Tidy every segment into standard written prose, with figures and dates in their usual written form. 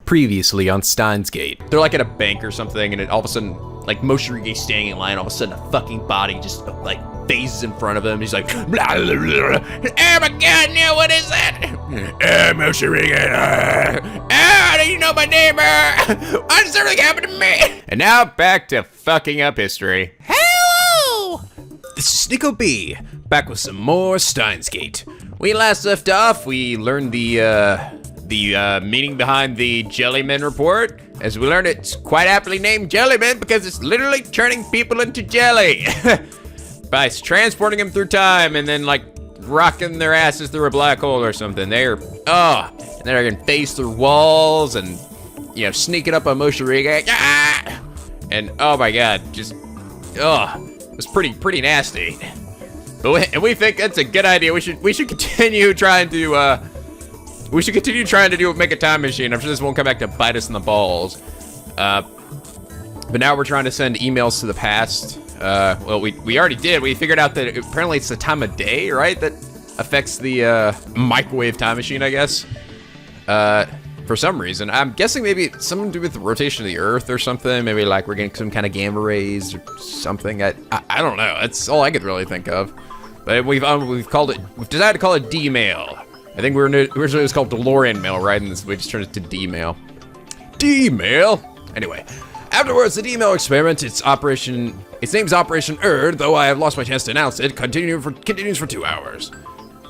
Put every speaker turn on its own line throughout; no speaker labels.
Previously on Steins Gate.
They're like at a bank or something, and all of a sudden, like Moshirige's standing in line, all of a sudden a fucking body just like phases in front of him. He's like, blah, blah, blah. Oh my god, no, what is that? Moshirige. How do you know my name? What does everything happen to me?
And now back to fucking up history.
Hello!
This is NicoB, back with some more Steins Gate. We last left off, we learned the meaning behind the Jellyman report. As we learned, it's quite aptly named Jellyman because it's literally turning people into jelly. By transporting them through time and then like rocking their asses through a black hole or something. They're and then I can phase through walls and, you know, sneaking up on Moshirige. And oh my god, just it's pretty nasty. But we think that's a good idea. We should continue trying to make a time machine. I'm sure this won't come back to bite us in the balls. But now we're trying to send emails to the past. Well, we already did. We figured out that apparently it's the time of day, right? That affects the microwave time machine, I guess. For some reason. I'm guessing maybe it's something to do with the rotation of the Earth or something. Maybe like we're getting some kind of gamma rays or something. I don't know. That's all I could really think of. But we've decided to call it D-mail. I think originally it was called DeLorean mail, right? And we just turned it to D-mail. D-mail? Anyway, afterwards, the D-mail experiment, its name's Operation Erd, though I have lost my chance to announce it, continues for 2 hours.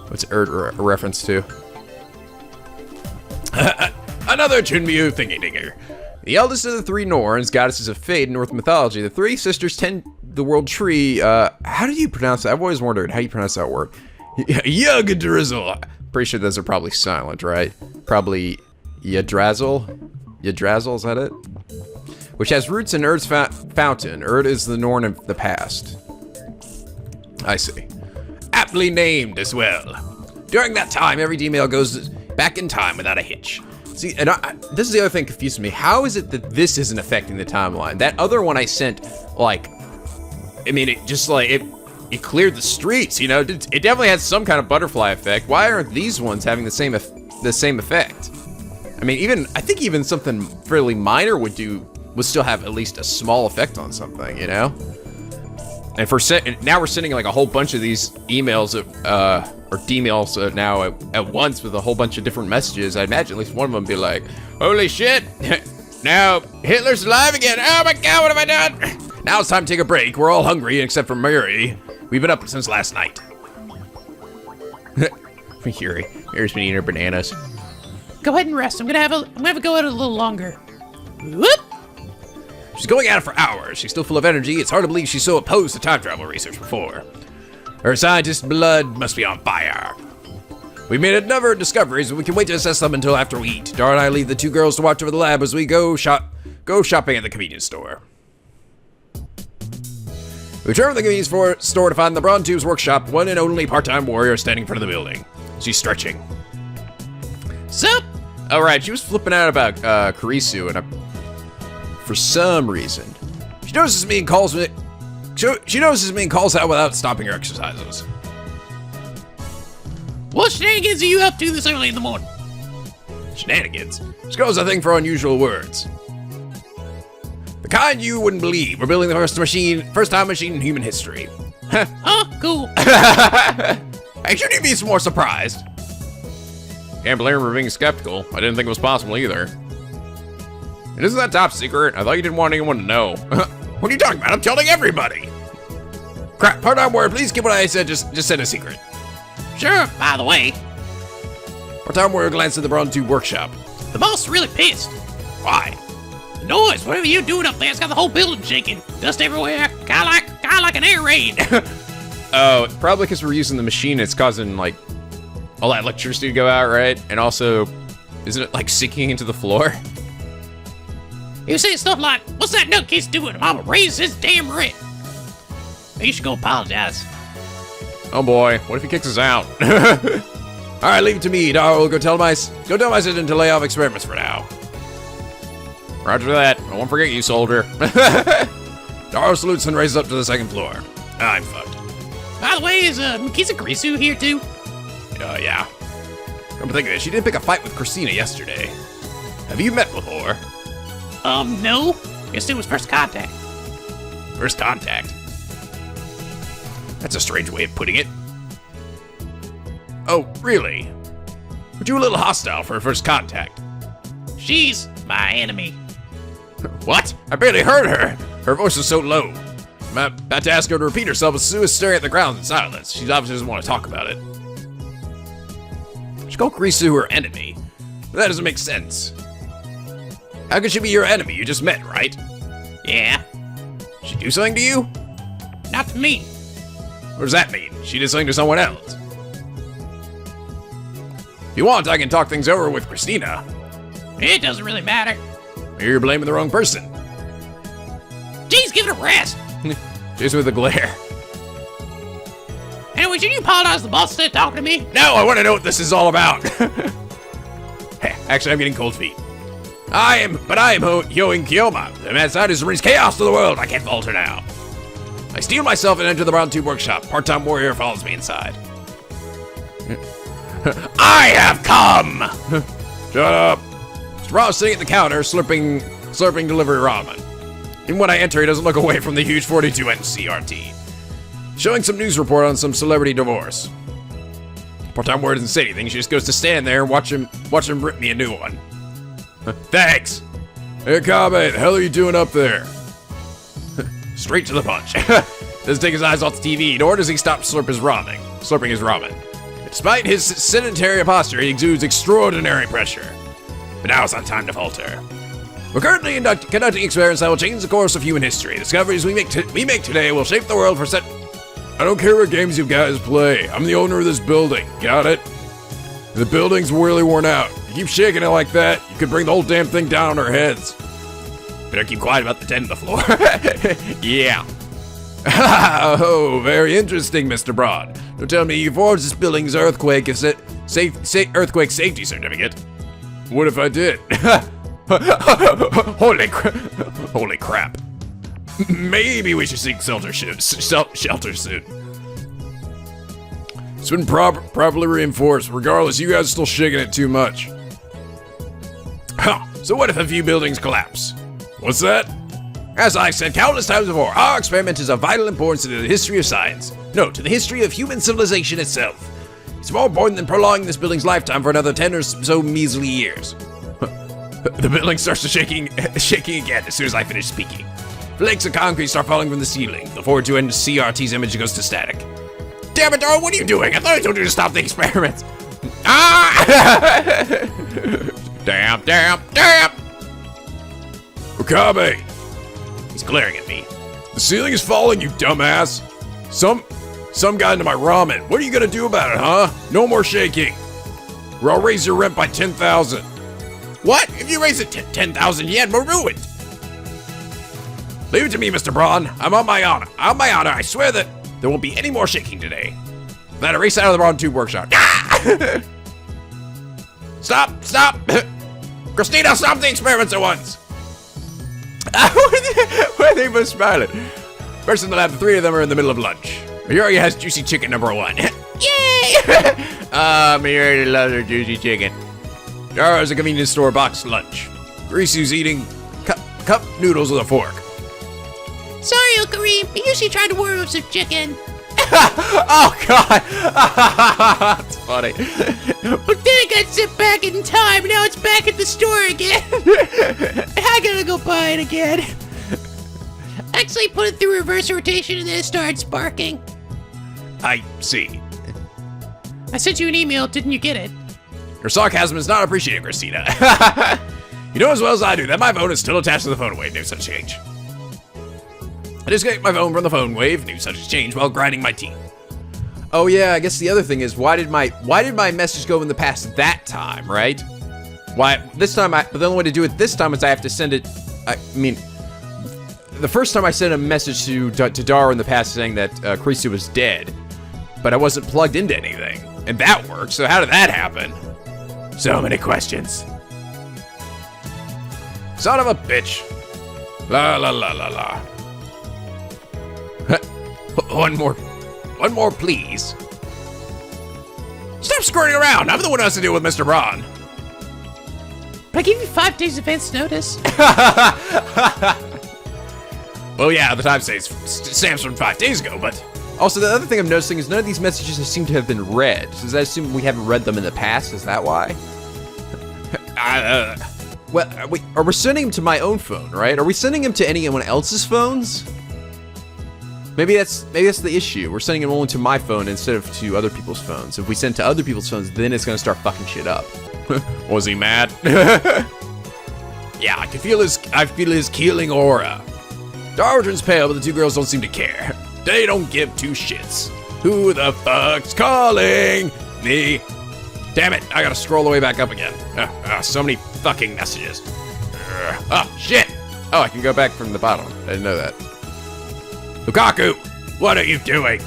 What's Erd a reference to? Another Chunmyu thingy-dinger. The eldest of the three Norns, goddesses of fate in Norse mythology, the three sisters tend the world tree. How do you pronounce that? I've always wondered how you pronounce that word. Yugdrizzle. Pretty sure those are probably silent, right? Probably Yggdrasil? Yggdrasil, is that it? Which has roots in Erd's fountain. Erd is the Norn of the past. I see. Aptly named as well. During that time, every D-mail goes back in time without a hitch. See, and this is the other thing that confused me. How is it that this isn't affecting the timeline? That other one I sent, like, I mean, it just like, it cleared the streets, you know? It definitely had some kind of butterfly effect. Why aren't these ones having the same effect? I mean, I think even something fairly minor would still have at least a small effect on something, you know? And now we're sending like a whole bunch of these emails or D-mails now at once with a whole bunch of different messages. I imagine at least one of them be like, holy shit, now Hitler's alive again. Oh my god, what have I done? Now it's time to take a break. We're all hungry except for Murray. We've been up since last night. Murray's been eating her bananas.
Go ahead and rest. I'm gonna have a go at it a little longer. Whoop!
She's going at it for hours. She's still full of energy. It's hard to believe she's so opposed to time travel research before. Her scientist blood must be on fire. We've made a number of discoveries, and we can wait to assess them until after we eat. Dara and I leave the two girls to watch over the lab as we go shopping at the convenience store. We return to the convenience store to find the Braun Tube's workshop, one and only part-time warrior standing in front of the building. She's stretching.
Sup?
All right, she was flipping out about Kurisu, and for some reason, she notices me and calls out without stopping her exercises.
What shenanigans are you up to this early in the morning?
Shenanigans? This girl's a thing for unusual words. The kind you wouldn't believe. We're building the first time machine in human history.
Oh, cool.
Hey, shouldn't you be some more surprised? Can't blame her for being skeptical. I didn't think it was possible either. And isn't that top secret? I thought you didn't want anyone to know. What are you talking about? I'm telling everybody. Crap, part-time warrior, please keep what I said, just send a secret.
Sure, by the way.
Part-time warrior glanced at the Braun Tube workshop.
The boss is really pissed.
Why?
The noise, whatever you're doing up there, it's got the whole building shaking. Dust everywhere, kinda like an air raid.
Oh, probably because we're using the machine, it's causing, like, all that electricity to go out, right? And also, isn't it, like, sinking into the floor?
You say stuff like, what's that nutcase doing? I'm gonna raise his damn rent. You should go apologize.
Oh boy, what if he kicks us out? All right, leave it to me. Darl, go tell my assistant to lay off experiments for now. Roger that. I won't forget you, soldier. Darl salutes and raises up to the second floor. I'm fucked.
By the way, is Mikisa Grisu here too?
Yeah. Come to think of it, she did pick a fight with Christina yesterday.
Have you met before?
No. Guess it was first contact.
First contact? That's a strange way of putting it. Oh, really? Were you a little hostile for first contact?
She's my enemy.
What? I barely heard her. Her voice was so low. I'm about to ask her to repeat herself, but Sue is staring at the ground in silence. She obviously doesn't want to talk about it. She called Krisu her enemy, but that doesn't make sense. How could she be your enemy? You just met, right?
Yeah.
She do something to you?
Not to me.
What does that mean? She did something to someone else. If you want, I can talk things over with Christina.
It doesn't really matter.
Maybe you're blaming the wrong person.
Jeez, give it a rest.
Just with a glare.
Anyway, should you apologize to the boss instead of talking to me?
No, I want to know what this is all about. Actually, I'm getting cold feet. I am Yoing Kyoma. The mad scientist brings chaos to the world. I can't falter now. I steel myself and enter the Brown Tube Workshop. Part-time warrior follows me inside. I have come! Shut up. Mr. Raw is sitting at the counter, slurping delivery ramen. And when I enter, he doesn't look away from the huge 42-inch CRT. Showing some news report on some celebrity divorce. Part-time warrior doesn't say anything. She just goes to stand there and watch him rip me a new one. Thanks. Hey, Kabe, the hell are you doing up there? Straight to the punch. Doesn't take his eyes off the TV, nor does he stop slurping his ramen. Despite his sedentary posture, he exudes extraordinary pressure. But now it's not time to falter. We're currently conducting experiments that will change the course of human history. Discoveries we make today will shape the world for set. I don't care what games you guys play. I'm the owner of this building. Got it? The building's really worn out. You keep shaking it like that, you could bring the whole damn thing down on our heads. Better keep quiet about the tent on the floor. Yeah. Oh, very interesting, Mr. Broad. Don't tell me you forged this building's earthquake safety certificate. What if I did? Holy crap. Maybe we should seek shelter soon. It's been properly reinforced. Regardless, you guys are still shaking it too much. So what if a few buildings collapse? What's that? As I said countless times before, our experiment is of vital importance to the history of science. No, to the history of human civilization itself. It's more important than prolonging this building's lifetime for another 10 or so measly years. The building starts shaking again as soon as I finish speaking. Flakes of concrete start falling from the ceiling. The 42-inch CRT's image goes to static. Damn it, Darwin, what are you doing? I thought I told you to stop the experiments. Ah! Damn. Okabe! He's glaring at me. The ceiling is falling, you dumbass. Some got into my ramen. What are you gonna do about it, huh? No more shaking. Or I'll raise your rent by 10,000. What? If you raise it 10,000 yen, we're ruined. Leave it to me, Mr. Braun. I'm on my honor. I swear that there won't be any more shaking today. Then I race out of the Brown Tube Workshop. Ah! Stop! Christina, stop the experiments at once! Why are they both smiling? First in the lab, the three of them are in the middle of lunch. Mayuri has juicy chicken number 1. Yay! Mayuri loves her juicy chicken. Dara has a convenience store box lunch. Grisu's eating cup noodles with a fork.
Sorry, Okareem. I usually try to warm up some chicken.
Oh, God. That's funny.
But then it got sent back in time. Now it's back at the store again. I gotta go buy it again. Actually, put it through reverse rotation and then it started sparking.
I see.
I sent you an email. Didn't you get it?
Your sarcasm is not appreciated, Christina. You know as well as I do that my phone is still attached to the phone wave. No such change. I disconnect my phone from the phone wave. No such change while grinding my teeth.
Oh yeah, I guess the other thing is why did my message go in the past that time, right? Why this time but the only way to do it this time is I have to send it. I mean, the first time I sent a message to Dara in the past saying that Krisu was dead, but I wasn't plugged into anything, and that worked. So how did that happen? So many questions.
Son of a bitch. La la la la la. One more, please. Stop squirting around. I'm the one who has to deal with Mr. Braun.
But I gave you 5 days advance notice.
Well, yeah, the time stamps from 5 days ago, but
Also, the other thing I'm noticing is none of these messages seem to have been read. So does that assume we haven't read them in the past? Is that why? Well, are we sending him to my own phone, right? Are we sending him to anyone else's phones? Maybe that's the issue. We're sending him only to my phone instead of to other people's phones. If we send to other people's phones, then it's gonna start fucking shit up.
Was he mad? Yeah, I feel his killing aura. Darwin's pale, but the two girls don't seem to care. They don't give two shits. Who the fuck's calling me? Damn it, I gotta scroll the way back up again. So many fucking messages. Oh, shit!
Oh, I can go back from the bottom. I didn't know that.
Lukaku, what are you doing?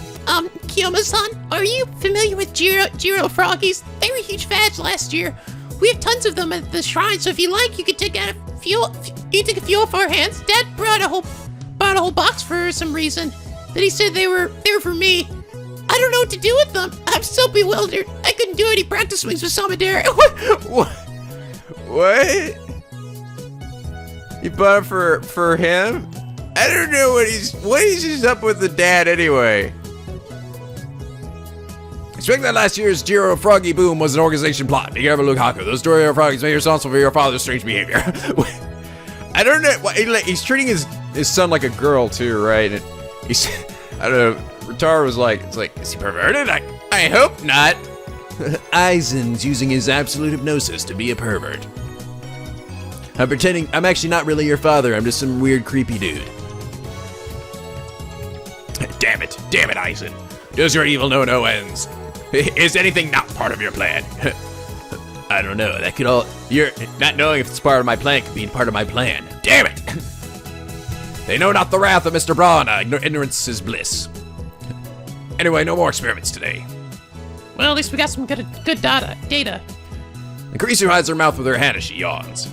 Kiyoma-san, are you familiar with Jiro Froggies? They were huge fads last year. We have tons of them at the shrine, so if you like, you could take out a few. You can take a few off our hands. Dad brought a whole box for some reason. Then he said they were for me. I don't know what to do with them. I'm so bewildered. I couldn't do any practice swings with Samadera.
What? You bought it for him? I don't know what he's up with the dad anyway.
Expect that last year's Jiro Froggy Boom was an organization plot. You ever Lukaku? Those Jiro Froggies made you responsible for your father's strange behavior.
I don't know. He's treating his son like a girl too, right? And he's, I don't know. Ritaro was like, is he perverted? I hope not.
Aizen's using his absolute hypnosis to be a pervert. I'm pretending I'm actually not really your father. I'm just some weird, creepy dude. Damn it, Aizen. Does your evil know no ends? Is anything not part of your plan? I don't know. That could all. You're not knowing if it's part of my plan could be part of my plan. Damn it! They know not the wrath of Mr. Braun. Ignorance is bliss. Anyway, no more experiments today.
Well, at least we got some good data.
The Creaser hides her mouth with her hand as she yawns.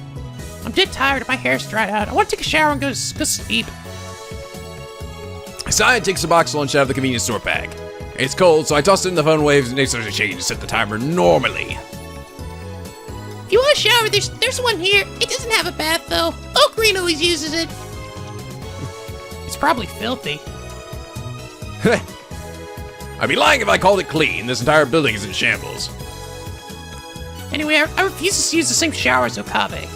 I'm dead tired. My hair's dried out. I want to take a shower and go sleep.
Cyan takes a box lunch out of the convenience store bag. It's cold, so I toss it in the phone waves and it starts to change to set the timer normally.
If you want a shower, there's one here. It doesn't have a bath, though. Green always uses it. It's probably filthy.
I'd be lying if I called it clean. This entire building is in shambles.
Anyway, I refuse to use the same shower as Okabe.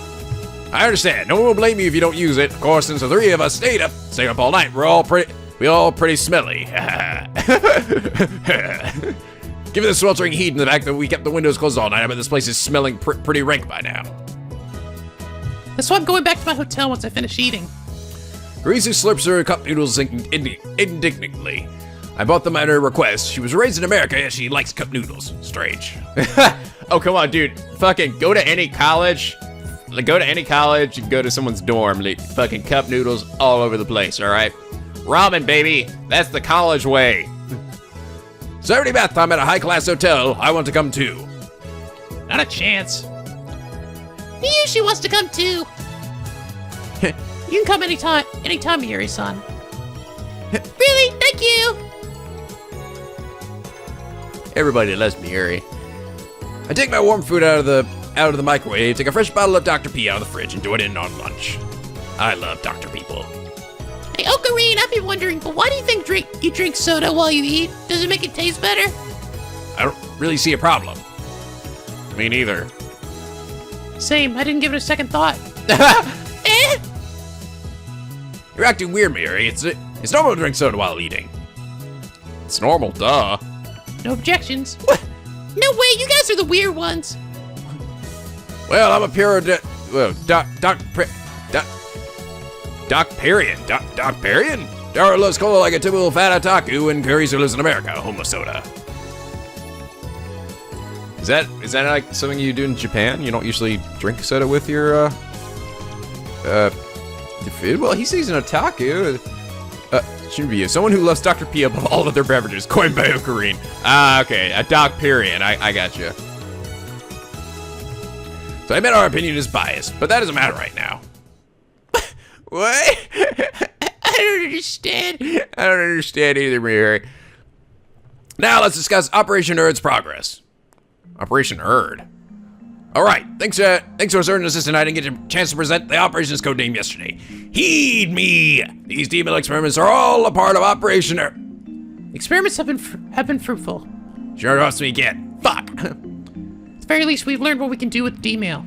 I understand. No one will blame you if you don't use it. Of course, since the three of us stayed up all night, we're all pretty smelly. Given the sweltering heat and the fact that we kept the windows closed all night, I bet this place is smelling pretty rank by now.
That's why I'm going back to my hotel once I finish eating.
Rizu slurps her cup noodles indignantly. I bought them at her request. She was raised in America and she likes cup noodles. Strange.
Oh, come on, dude. Fucking go to any college. Go to any college and go to someone's dorm. Fucking cup noodles all over the place, all right? Ramen, baby. That's the college way.
Saturday bath time at a high-class hotel. I want to come too.
Not a chance. Miyushi wants to come too. You can come anytime, Yuri-san. Really? Thank you.
Everybody loves me, Yuri.
I take my warm food out of the microwave, take a fresh bottle of Dr. P out of the fridge, and do it in on lunch. I love Dr. People.
Hey, Ocarine, I've been wondering, but why do you think you drink soda while you eat? Does it make it taste better?
I don't really see a problem.
Me neither.
Same. I didn't give it a second thought.
You're acting weird, Mary. It's normal to drink soda while eating.
It's normal, duh.
No objections. No way, you guys are the weird ones.
Well, I'm a pure Doc Parian. Doc Parian? Dara loves cola like a typical fat otaku, and Carissa lives in America, home of soda.
Is that like something you do in Japan? You don't usually drink soda with your food? Well, he says an otaku. Shouldn't be you. Someone who loves Dr. P above all other beverages, coined by Ocarine. Okay, a Doc Parian. I gotcha.
So I admit our opinion is biased, but that doesn't matter right now.
What?
I don't understand.
I don't understand either, Mary.
Now let's discuss Operation Erd's progress.
Operation Erd?
All right, thanks to our Surgeon Assistant, I didn't get a chance to present the operations code name yesterday. Heed me! These D-mill experiments are all a part of Operation
Experiments have been fruitful.
Sure lost me again. Fuck!
At the very least, we've learned what we can do with D-mail.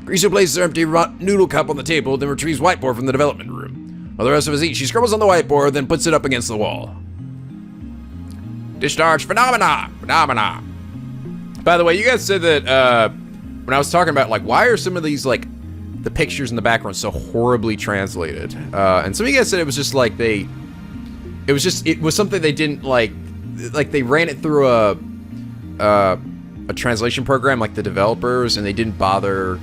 Grisu places her empty noodle cup on the table, then retrieves whiteboard from the development room. While the rest of us eat, she scribbles on the whiteboard, then puts it up against the wall. Discharge phenomena!
By the way, you guys said that when I was talking about like why are some of these like the pictures in the background so horribly translated, and some of you guys said it was just like it was something they didn't like they ran it through a translation program like the developers, and they didn't bother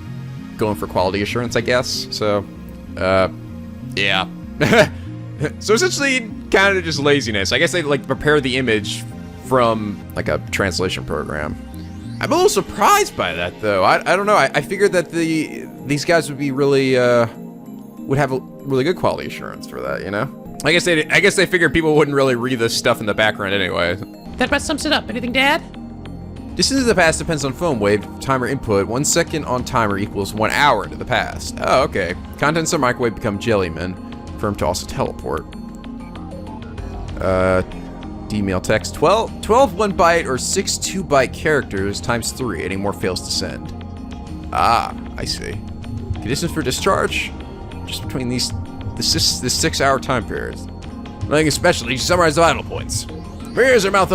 going for quality assurance, I guess. So yeah. So essentially kind of just laziness. I guess they like prepare the image from like a translation program. I'm a little surprised by that though. I don't know. I figured that these guys would be really would have a really good quality assurance for that, you know? I guess they figured people wouldn't really read this stuff in the background anyway.
That about sums it up. Anything to add?
Distance to the past depends on phone wave timer input. 1 second on timer equals 1 hour into the past. Oh, okay. Contents of microwave become jellymen. Confirmed to also teleport. D-mail text 12 1 byte or 6 2 byte characters times 3. Any more fails to send. Ah, I see. Conditions for discharge? Just between the 6 hour time periods.
Nothing especially, to summarize the vital points. Maria's her mouth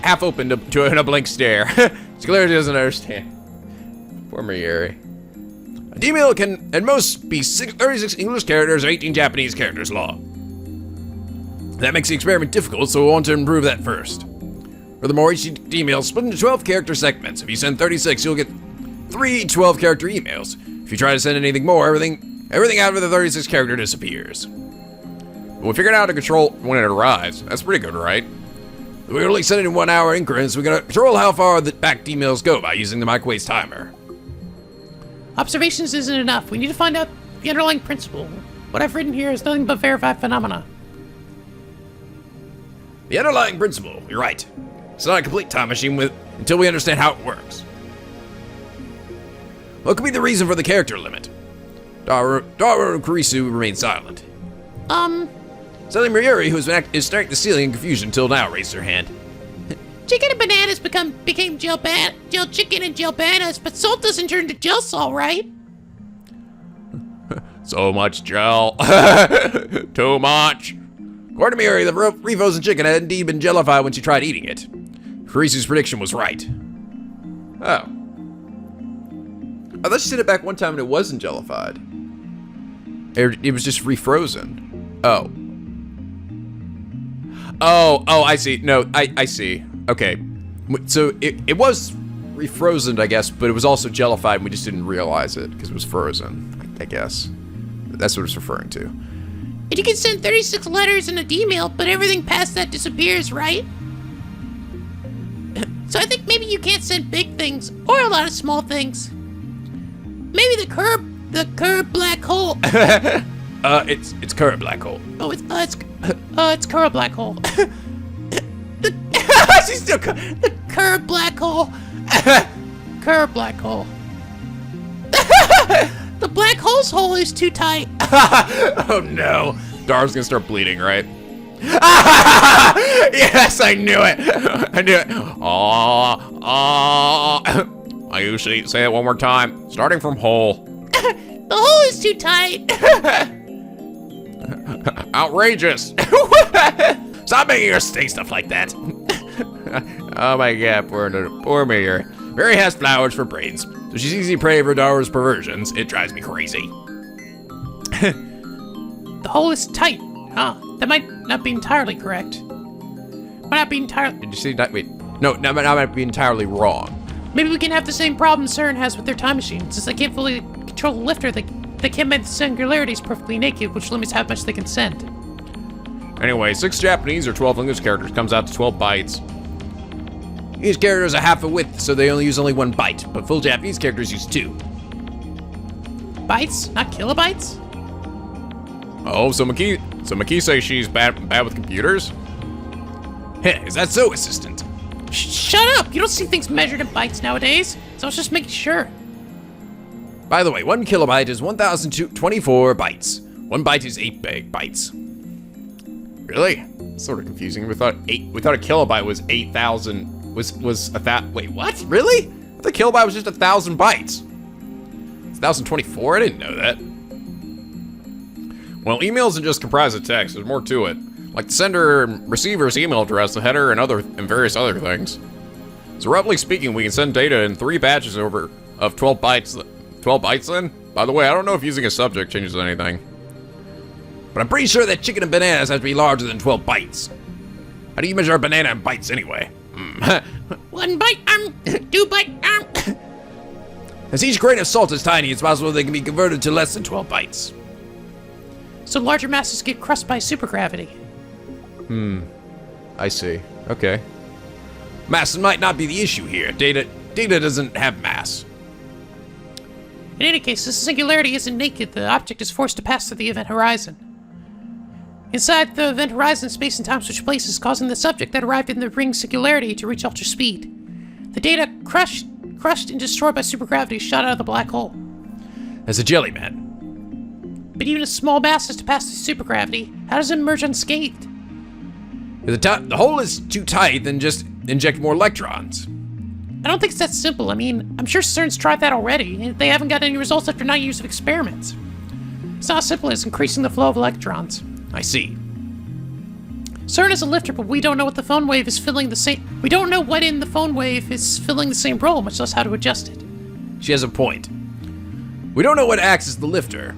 half open to a blank stare. She clearly doesn't understand. Poor Marieri. A D-mail can at most be 36 English characters or 18 Japanese characters long. That makes the experiment difficult, so we want to improve that first. Furthermore, each D-mail is split into 12 character segments. If you send 36, you'll get 3 12 character emails. If you try to send anything more, everything out of the 36 character disappears. We figured out how to control when it arrives. That's pretty good, right? We only send it in 1 hour increments. We're gonna control how far the back emails go by using the microwave's timer.
Observations isn't enough. We need to find out the underlying principle. What I've written here is nothing but verified phenomena.
The underlying principle, you're right. It's not a complete time machine until we understand how it works. What could be the reason for the character limit? Daru and Kurisu remain silent. Suddenly Marieri, who is staring at the ceiling in confusion until now, raised her hand.
Chicken and bananas became gel chicken and gel bananas, but salt doesn't turn to gel salt, right?
So much gel. Too much. According to Marieri, the refrozen chicken had indeed been jellified when she tried eating it. Kurisu's prediction was right.
Oh. I thought she said it back one time and it wasn't jellified. It was just refrozen. Oh. Oh, I see. No, I see. Okay. So it was refrozen, I guess, but it was also jellified and we just didn't realize it because it was frozen, I guess. That's what it's referring to.
And you can send 36 letters in a D-mail, but everything past that disappears, right? So I think maybe you can't send big things or a lot of small things. Maybe the curved black hole.
It's curved black hole.
Oh, it's curved black hole.
She's still
The curved black hole. Curved black hole. The black hole's hole is too tight.
Oh no. Dar's gonna start bleeding, right? Yes, I knew it. I usually say it one more time. Starting from hole.
The hole is too tight.
Outrageous. Stop making her say stuff like that. Oh my god, poor Mayor. Mary has flowers for brains, so she's easy prey for Dar's perversions. It drives me crazy.
The hole is tight. Huh. That might not be entirely correct. Might not be entirely...
Did you see that? Wait. No, that might be entirely wrong.
Maybe we can have the same problem CERN has with their time machine. Since they can't fully control the lifter, they can't make the singularities perfectly naked, which limits how much they can send.
Anyway, 6 Japanese or 12 English characters comes out to 12 bytes. Each character is a half a width, so they only use 1 byte, but full Japanese characters use 2.
Bytes, not kilobytes?
Oh, so Maki says she's bad with computers? Heh, is that so, assistant?
Shut up! You don't see things measured in bytes nowadays. So I was just making sure.
By the way, 1 kilobyte is 1,024 bytes. 1 byte is 8 bytes. Really? Sort of confusing. We thought a kilobyte was 8,000. Was a that? Wait, what? Really? I thought kilobyte was just 1,000 bytes. It's 1,024. I didn't know that.
Well, email isn't just comprised of text. There's more to it, like the sender and receiver's email address, the header, and various other things. So roughly speaking, we can send data in 3 batches of 12 bytes. 12 bytes then? By the way, I don't know if using a subject changes anything.
But I'm pretty sure that chicken and bananas have to be larger than 12 bytes. How do you measure a banana in bytes anyway?
1 byte, 2 byte,
As each grain of salt is tiny, it's possible they can be converted to less than 12 bytes.
So larger masses get crushed by supergravity.
I see. Okay. Mass might not be the issue here. Data doesn't have mass.
In any case, this singularity isn't naked. The object is forced to pass through the event horizon. Inside the event horizon, space and time switch places, causing the subject that arrived in the ring singularity to reach ultra speed. The data crushed and destroyed by supergravity shot out of the black hole.
As a jellyman.
But even a small mass has to pass through supergravity. How does it emerge unscathed?
If the hole is too tight, then just inject more electrons.
I don't think it's that simple. I mean, I'm sure CERN's tried that already. They haven't got any results after 9 years of experiments. It's not as simple as increasing the flow of electrons.
I see.
CERN is a lifter, but we don't know what the phone wave is filling the same. We don't know what in the phone wave is filling the same role, much less how to adjust it.
She has a point. We don't know what acts as the lifter.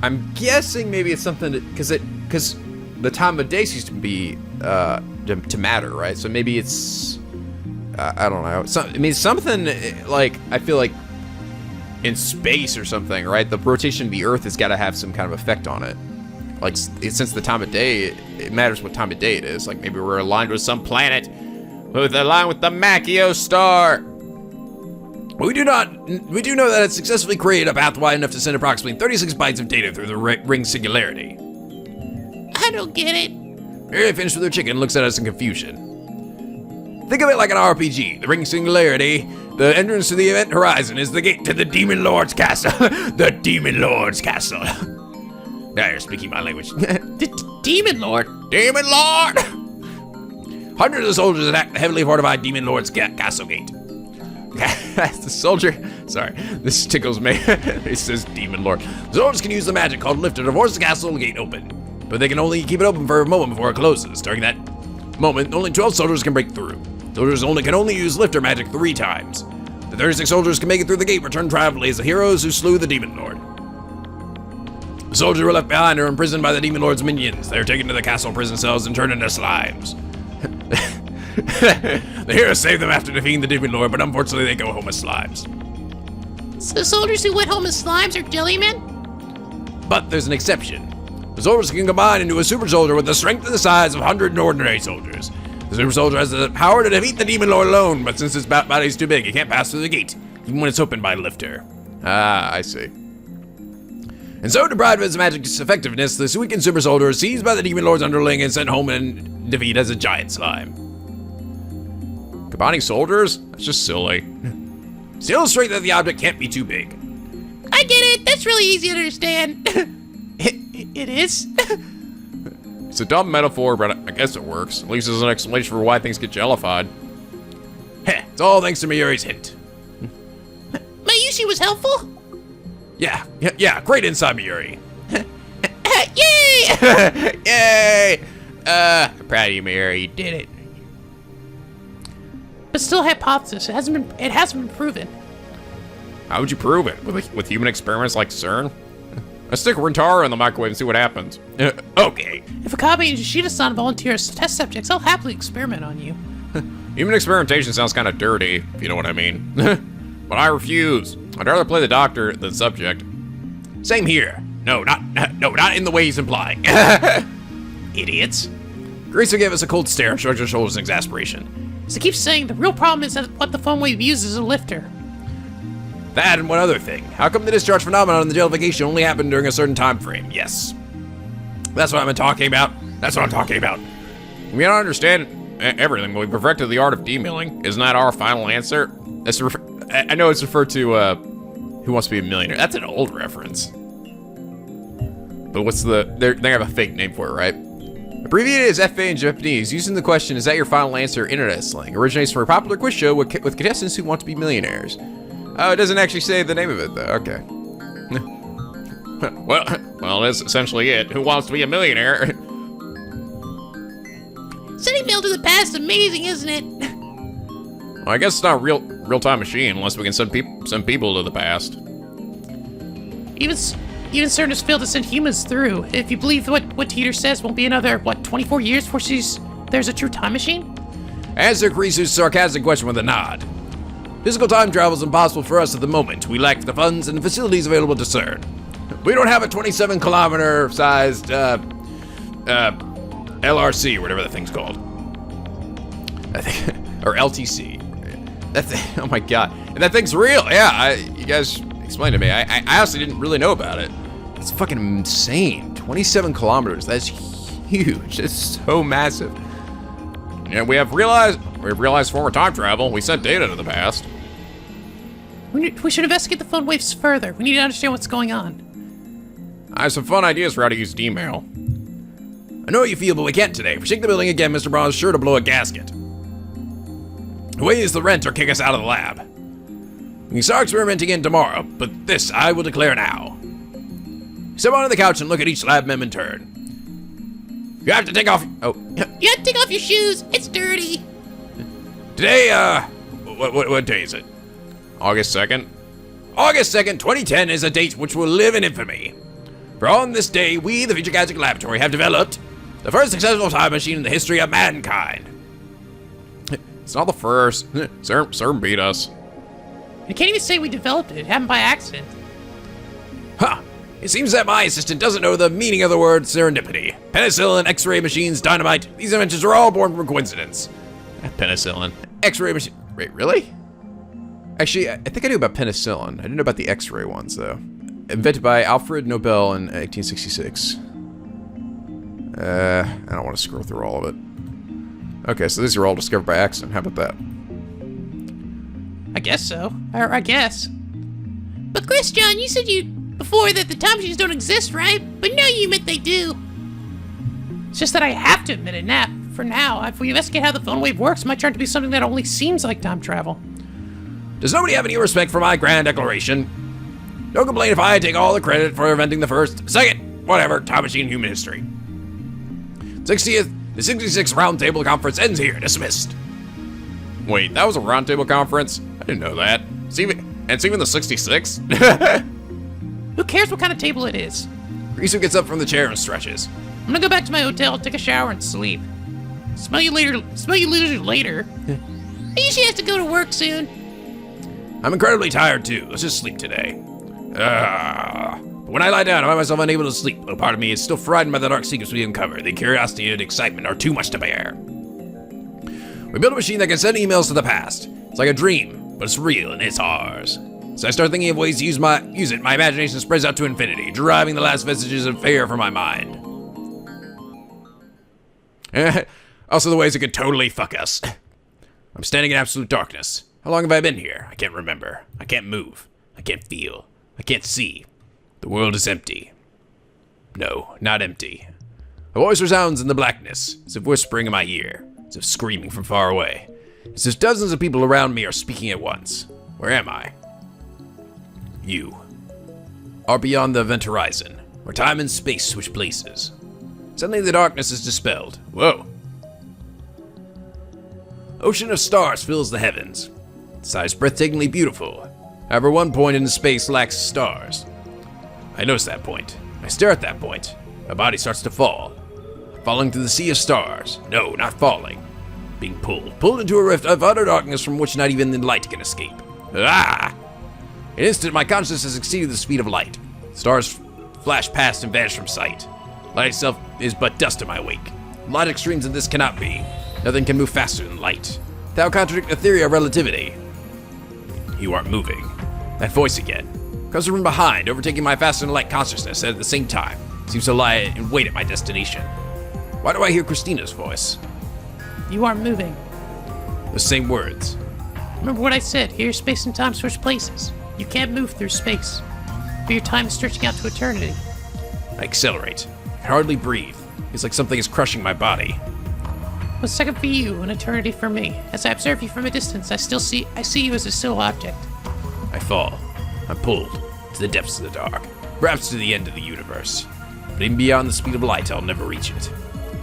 I'm guessing maybe it's something because the time of day seems to be to matter, right? So maybe it's I don't know. Something like I feel like in space or something, right? The rotation of the Earth has got to have some kind of effect on it. Like since the time of day, it matters what time of day it is. Like maybe we're aligned with some planet, aligned with the Machio star. We do know that it successfully created a path wide enough to send approximately 36 bytes of data through the ring singularity.
I don't get it.
Mary finished with her chicken and looks at us in confusion. Think of it like an RPG. The ring singularity, the entrance to the event horizon, is the gate to the Demon Lord's castle. The Demon Lord's castle. Now you're speaking my language.
Demon Lord?
Demon Lord! Hundreds of soldiers attack the heavily fortified Demon Lord's castle gate. The soldier, sorry, this tickles me. It says Demon Lord. The soldiers can use the magic called Lifter to force the castle gate open, but they can only keep it open for a moment before it closes. During that moment, only 12 soldiers can break through. Soldiers can only use Lifter magic 3 times. The 36 soldiers can make it through the gate, return triumphantly as the heroes who slew the Demon Lord. The soldiers who were left behind are imprisoned by the Demon Lord's minions. They are taken to the castle prison cells and turned into slimes. The heroes save them after defeating the Demon Lord, but unfortunately they go home as slimes.
So the soldiers who went home as slimes are jellymen?
But there's an exception. The soldiers can combine into a super soldier with the strength and the size of 100 ordinary soldiers. The super soldier has the power to defeat the Demon Lord alone, but since his body's too big, it can't pass through the gate, even when it's opened by Lifter. Ah, I see. And so, deprived of its magic's effectiveness, this weakened super soldier is seized by the Demon Lord's underling and sent home in defeat as a giant slime. Combining soldiers? That's just silly. To illustrate that the object can't be too big.
I get it. That's really easy to understand. It is?
It's a dumb metaphor, but I guess it works. At least as an explanation for why things get jellified.
Heh, it's all thanks to Mayuri's hint.
Mayushi was helpful?
Yeah, great insight, Mayuri.
Yay!
Yay! I'm proud of you, Mayuri. You did it.
But still hypothesis. It hasn't been proven.
How would you prove it? With human experiments like CERN? Let's stick Rintaro in the microwave and see what happens.
Okay.
If Akabe and Yoshida-san volunteer as test subjects, I'll happily experiment on you.
Human experimentation sounds kind of dirty, if you know what I mean. But I refuse. I'd rather play the doctor than subject.
Same here. No, not in the way he's implying. Idiots. Gracie gave us a cold stare and shrugged her shoulders in exasperation.
As I keep saying, the real problem is that what the phone wave uses is a lifter.
That and one other thing. How come the discharge phenomenon and the jellification only happened during a certain time frame? Yes. That's what I'm talking about.
We don't understand everything, but we perfected the art of demilling. Isn't that our final answer?
I know it's referred to, Who Wants to Be a Millionaire. That's an old reference. But what's they have a fake name for it, right? Abbreviated as FA in Japanese, using the question, is that your final answer, internet slang, originates from a popular quiz show with contestants who want to be millionaires. Oh, it doesn't actually say the name of it, though. Okay.
Well, that's essentially it. Who wants to be a millionaire?
Sending mail to the past is amazing, isn't it?
Well, I guess it's not a real-time machine unless we can send people to the past.
Even CERN has failed to send humans through. If you believe what Teeter says, won't be another, 24 years before there's a true time machine?
Answer Kreesu's sarcastic question with a nod. Physical time travel is impossible for us at the moment. We lack the funds and facilities available to CERN. We don't have a 27-kilometer sized LRC or whatever that thing's called.
I think, or LTC. Oh my god. And that thing's real. Yeah, you guys explained to me. I honestly didn't really know about it. It's fucking insane. 27 kilometers. That's huge. It's so massive.
Yeah, we have realized former time travel. We sent data to the past.
We should investigate the phone waves further. We need to understand what's going on.
I have some fun ideas for how to use email.
I know how you feel, but we can't today. If we shake the building again, Mr. Braun is sure to blow a gasket. Raise the rent or kick us out of the lab. We can start experimenting again tomorrow, but this I will declare now. Sit on the couch and look at each lab mem in turn. You have to take off. Oh,
You have to take off your shoes. It's dirty.
today. What day is it?
August 2nd?
August 2nd, 2010 is a date which will live in infamy. For on this day, we, the Future Gadget Laboratory, have developed the first successful time machine in the history of mankind.
It's not the first. CERN beat us.
You can't even say we developed it. It happened by accident.
Huh. It seems that my assistant doesn't know the meaning of the word serendipity. Penicillin, X-ray machines, dynamite. These inventions are all born from coincidence.
Penicillin.
X-ray machine. Wait, really? Actually, I think I knew about penicillin. I didn't know about the X-ray ones, though. Invented by Alfred Nobel in 1866. I don't want to scroll through all of it. Okay, so these are all discovered by accident. How about that?
I guess so. Or I guess. But Chris, John, you said before that the time machines don't exist, right? But now you admit they do. It's just that I have to admit it now. For now, if we investigate how the phone wave works, it might turn out to be something that only seems like time travel.
Does nobody have any respect for my grand declaration? Don't complain if I take all the credit for inventing the first, second, whatever, time machine in human history. The 66th Roundtable Conference ends here. Dismissed.
Wait, that was a roundtable conference? I didn't know that. It's even the 66?
Who cares what kind of table it is?
Risu gets up from the chair and stretches.
I'm gonna go back to my hotel, take a shower, and sleep. Smell you later. He usually has to go to work soon.
I'm incredibly tired too. Let's just sleep today. But when I lie down, I find myself unable to sleep. A part of me is still frightened by the dark secrets we uncover. The curiosity and excitement are too much to bear. We built a machine that can send emails to the past. It's like a dream, but it's real and it's ours. So I start thinking of ways to use it. My imagination spreads out to infinity, driving the last vestiges of fear from my mind. Also the ways it could totally fuck us. I'm standing in absolute darkness. How long have I been here? I can't remember. I can't move. I can't feel. I can't see. The world is empty. No, not empty. A voice resounds in the blackness, as if whispering in my ear, as if screaming from far away. As if dozens of people around me are speaking at once. Where am I? You are beyond the event horizon, where time and space switch places. Suddenly the darkness is dispelled. Whoa. Ocean of stars fills the heavens. The sight is breathtakingly beautiful. However, one point in space lacks stars. I notice that point. I stare at that point. My body starts to fall. Falling through the sea of stars. No, not falling. Being pulled into a rift of utter darkness from which not even the light can escape. Ah! In an instant, my consciousness has exceeded the speed of light. Stars flash past and vanish from sight. Light itself is but dust in my wake. Logic screams that this cannot be. Nothing can move faster than light. Thou contradict the theory of relativity. You aren't moving. That voice again comes from behind, overtaking my faster than light consciousness, and at the same time seems to lie in wait at my destination. Why do I hear Christina's voice?
You aren't moving.
The same words.
Remember what I said, here space and time switch places. You can't move through space, but your time is stretching out to eternity.
I accelerate. I can hardly breathe. It's like something is crushing my body.
1 second for you, an eternity for me. As I observe you from a distance, I see you as a still object.
I fall. I'm pulled to the depths of the dark, perhaps to the end of the universe. But even beyond the speed of light, I'll never reach it.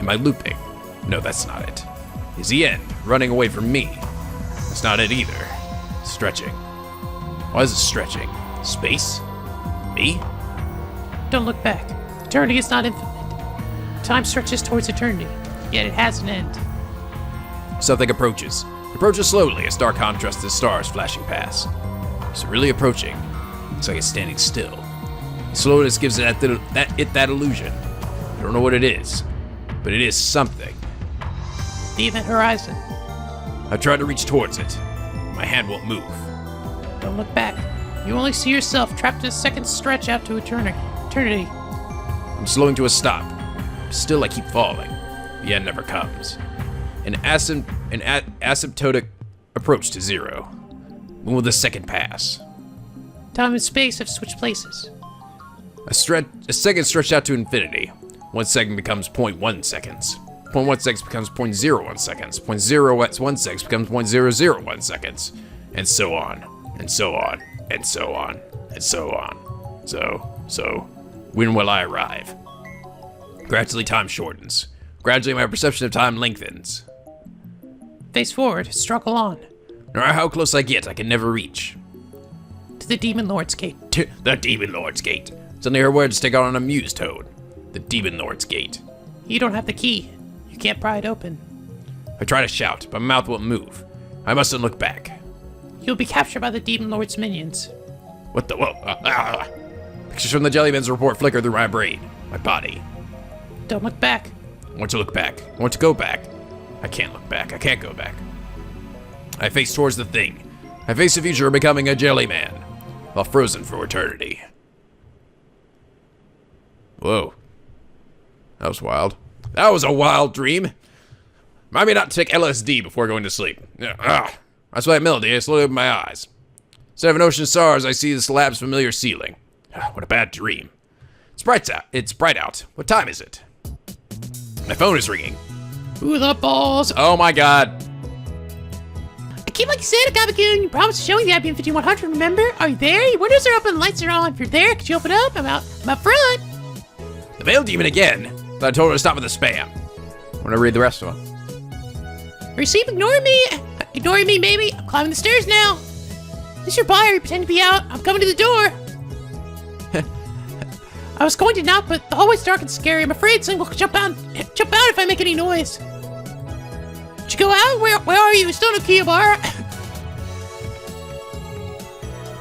Am I looping? No, that's not it. Is the end running away from me? That's not it either. Stretching. Why is it stretching? Space? Me?
Don't look back. Eternity is not infinite. Time stretches towards eternity, yet it has an end.
Something approaches. It approaches slowly, a stark contrast to the stars flashing past. Is it really approaching? It's like it's standing still. Slowness gives it that illusion. I don't know what it is, but it is something.
The event horizon.
I try to reach towards it. My hand won't move.
Don't look back. You only see yourself trapped in a second stretch out to eternity.
I'm slowing to a stop. Still, I keep falling. The end never comes. An asymptotic approach to zero. When will the second pass?
Time and space have switched places.
A second stretched out to infinity. 1 second becomes 0.1 seconds. 0.1 seconds becomes 0.01 seconds. 0.01 seconds becomes 0.001 seconds. And so on. And so on. And so on. And so on. So, when will I arrive? Gradually time shortens. Gradually my perception of time lengthens.
Face forward, struggle on.
No matter how close I get, I can never reach.
To the Demon Lord's Gate.
To the Demon Lord's Gate. Suddenly her words take on an amused tone. The Demon Lord's Gate.
You don't have the key. You can't pry it open.
I try to shout, but my mouth won't move. I mustn't look back.
You'll be captured by the Demon Lord's minions.
What the? Whoa. Pictures from the Jellyman's report flicker through my brain, my body.
Don't look back.
I want to look back. I want to go back. I can't look back. I can't go back. I face towards the thing. I face the future of becoming a Jellyman, while frozen for eternity. Whoa. That was wild. That was a wild dream. Remind me not to take LSD before going to sleep. I saw that melody. I slowly opened my eyes. Instead of an ocean of stars, I see this lab's familiar ceiling. What a bad dream. It's bright out. It's bright out. What time is it? My phone is ringing.
Who the balls?
Oh my god.
I keep like Santa Gabagoon. You promised to show me the IBM 5100, remember? Are you there? Your windows are open, lights are on. If you're there, could you open up? I'm out front.
The Veil Demon again. Thought I told her to stop with the spam.
I'm gonna read the rest of them.
Or you seem ignoring me. Ignoring me, maybe. I'm climbing the stairs now. Is your buyer? You pretend to be out. I'm coming to the door. I was going to knock, but the hallway's dark and scary. I'm afraid someone will jump out if I make any noise. Did you go out? Where are you? Still no Kiyobara?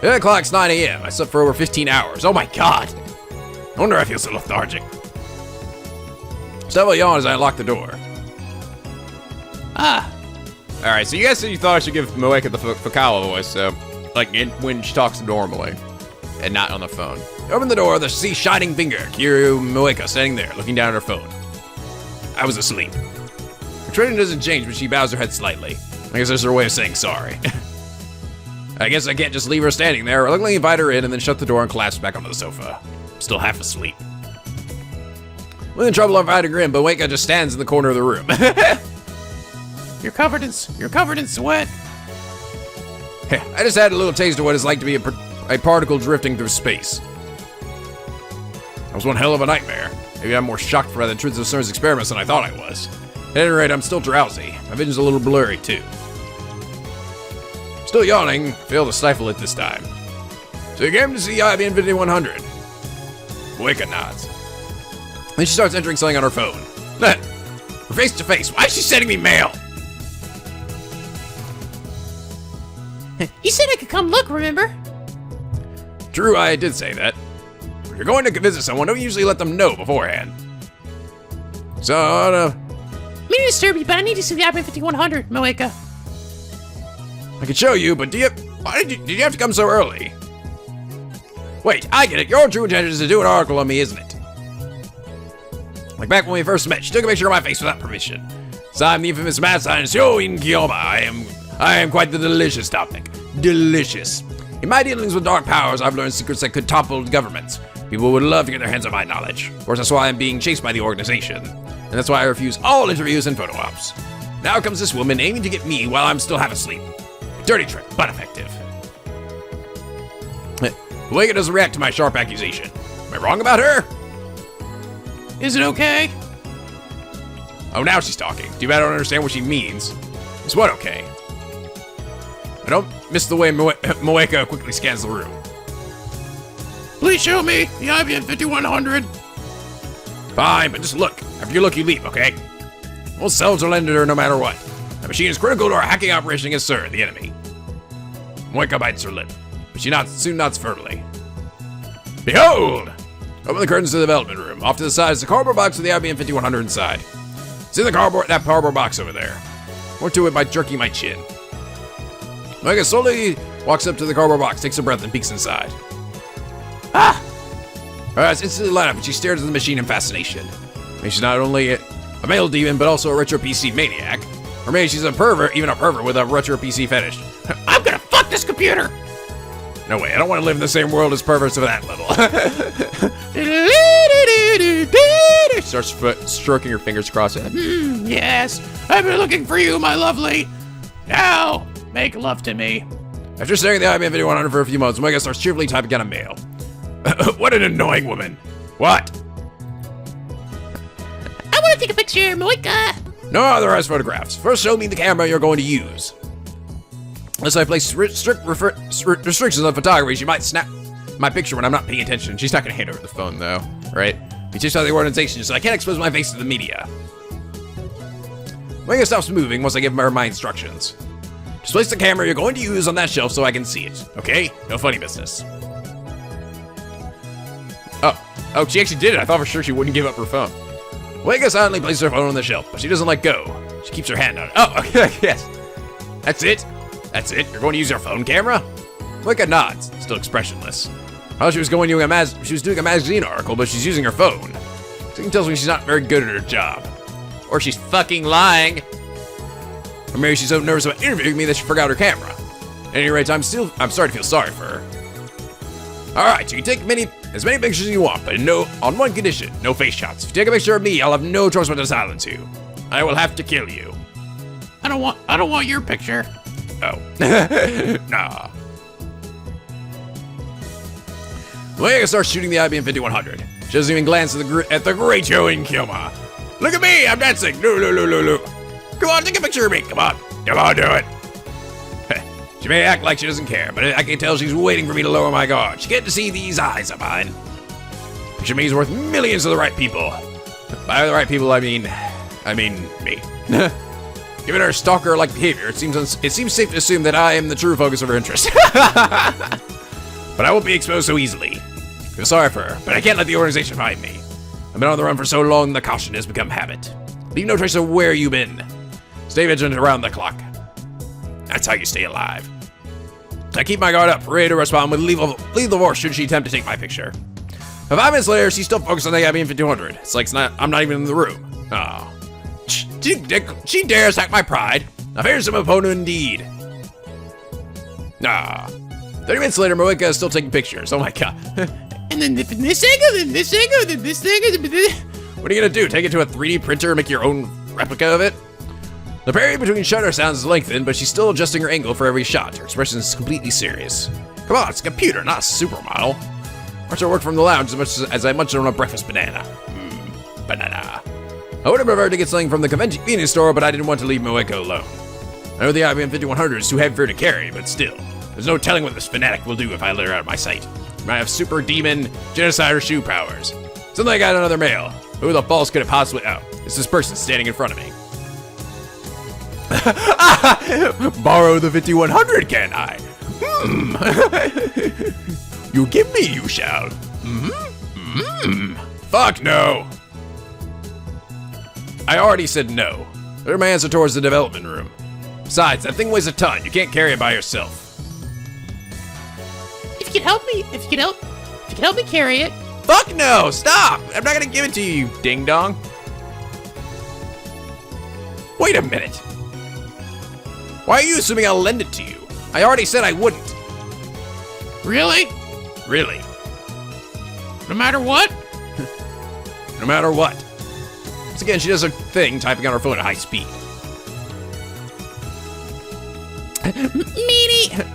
The clock's 9 a.m. I slept for over 15 hours. Oh my god. No wonder I feel so lethargic. Several yawn as I unlock the door.
Alright, so you guys said you thought I should give Moeka the Fukawa voice, so, like, when she talks normally, and not on the phone.
Open the door, see shining finger. Kiryu Moeka standing there, looking down at her phone. I was asleep. Her trading doesn't change, but she bows her head slightly. I guess that's her way of saying sorry. I guess I can't just leave her standing there. I reluctantly invite her in and then shut the door and collapse back onto the sofa. I'm still half asleep. With in trouble, I invite a grin, but Moeka just stands in the corner of the room.
You're covered in sweat.
I just had a little taste of what it's like to be a particle drifting through space. That was one hell of a nightmare. Maybe I'm more shocked by the truth of CERN's experiments than I thought I was. At any rate, I'm still drowsy. My vision's a little blurry, too. Still yawning, failed to stifle it this time. So you came to see IBM 5100. Moeka nods. Then she starts entering something on her phone. We're face to face. Why is she sending me mail?
You said I could come look, remember?
True, I did say that. If you're going to visit someone, don't usually let them know beforehand. So,
Me to disturb you, but I need to see the IBM 5100, Moeka.
I could show you, but why did you have to come so early? Wait, I get it. Your true intention is to do an article on me, isn't it? Like back when we first met, she took a picture of my face without permission. So I'm the infamous mad scientist Yoin Kiyoma. I am quite the delicious topic. Delicious. In my dealings with dark powers, I've learned secrets that could topple governments. People would love to get their hands on my knowledge. Of course, that's why I'm being chased by the organization. And that's why I refuse all interviews and photo ops. Now comes this woman aiming to get me while I'm still half asleep. Dirty trick, but effective. Wega doesn't react to my sharp accusation. Am I wrong about her?
Is it okay?
Oh, now she's talking. Too bad I don't understand what she means. Is what okay? I don't miss the way Moeka quickly scans the room.
Please show me the IBM 5100.
Fine, but just look. After you look, you leave, okay? All cells are lended her no matter what. The machine is critical to our hacking operation against Sir, the enemy. Moeka bites her lip, but she soon nods firmly. Behold! Open the curtains to the development room. Off to the side is the cardboard box with the IBM 5100 inside. It's in that cardboard box over there. More to it by jerking my chin. Moeka slowly walks up to the cardboard box, takes a breath, and peeks inside. Ah! Her eyes instantly light up, and she stares at the machine in fascination. Maybe she's not only a male demon, but also a retro PC maniac. Or maybe she's a pervert, even a pervert with a retro PC fetish.
I'm gonna fuck this computer.
No way, I don't want to live in the same world as perverts of that level. Starts stroking her fingers across it.
Yes, I've been looking for you, my lovely. Now, make love to me.
After staring at the IBM 5100 for a few moments, Moeka starts cheerfully typing out a mail. What an annoying woman. What?
I want to take a picture, Moeka.
No authorized photographs. First, show me the camera you're going to use. Unless I place strict restrictions on photography, she might snap my picture when I'm not paying attention. She's not going to hand over the phone, though, right? We just out the organization, so I can't expose my face to the media. Moeka stops moving once I give her my instructions. Just place the camera you're going to use on that shelf so I can see it, okay? No funny business. Oh, she actually did it. I thought for sure she wouldn't give up her phone. Moeka silently places her phone on the shelf, but she doesn't let go. She keeps her hand on it. Oh, okay, yes. That's it? That's it? You're going to use your phone camera? Moeka nods, still expressionless. Oh, she was doing a magazine article, but she's using her phone. Something tells me she's not very good at her job. Or she's fucking lying. Or maybe she's so nervous about interviewing me that she forgot her camera. At any rate, I'm starting to feel sorry for her. Alright, so you can take as many pictures as you want, but on one condition, no face shots. If you take a picture of me, I'll have no choice but to silence you. I will have to kill you.
I don't want your picture.
Oh. Nah. Moeka starts shooting the IBM 5100. She doesn't even glance at the great Joey Kilma. Look at me, I'm dancing. No. Come on, take a picture of me. Come on, do it. She may act like she doesn't care, but I can tell she's waiting for me to lower my guard. She gets to see these eyes of mine. Picture of me is worth millions to the right people. By the right people, I mean me. Given her stalker-like behavior, it seems safe to assume that I am the true focus of her interest. But I won't be exposed so easily. I feel sorry for her, but I can't let the organization find me. I've been on the run for so long, the caution has become habit. Leave no trace of where you've been. Stay vigilant around the clock. That's how you stay alive. I keep my guard up, ready to respond with lethal force should she attempt to take my picture. 5 minutes later, she's still focused on the IBM 5200. It's like I'm not even in the room. Oh. She dares hack my pride. Now here's some opponent indeed. 30 minutes later, Moeka is still taking pictures. Oh my god.
And then this angle, then this angle, then this angle.
What are you gonna do? Take it to a 3D printer and make your own replica of it? The period between shutter sounds is lengthened, but she's still adjusting her angle for every shot. Her expression is completely serious. Come on, it's a computer, not a supermodel. Watch her work from the lounge as much as I munch on a breakfast banana. Banana. I would have preferred to get something from the convenience store, but I didn't want to leave Moeka alone. I know the IBM 5100 is too heavy for her to carry, but still. There's no telling what this fanatic will do if I let her out of my sight. She might have super demon, genocide, or shoe powers. Something I got another mail. Who the balls could have possibly... Oh, it's this person standing in front of me. Borrow the 5100, can I? You give me, you shall. Fuck no. I already said no. There's my answer towards the development room. Besides, that thing weighs a ton. You can't carry it by yourself.
If you can help me carry it.
Fuck no! Stop! I'm not gonna give it to you, ding dong. Wait a minute. Why are you assuming I'll lend it to you? I already said I wouldn't.
Really?
Really?
No matter what?
No matter what. Once again, she does a thing typing on her phone at high speed.
Meanie!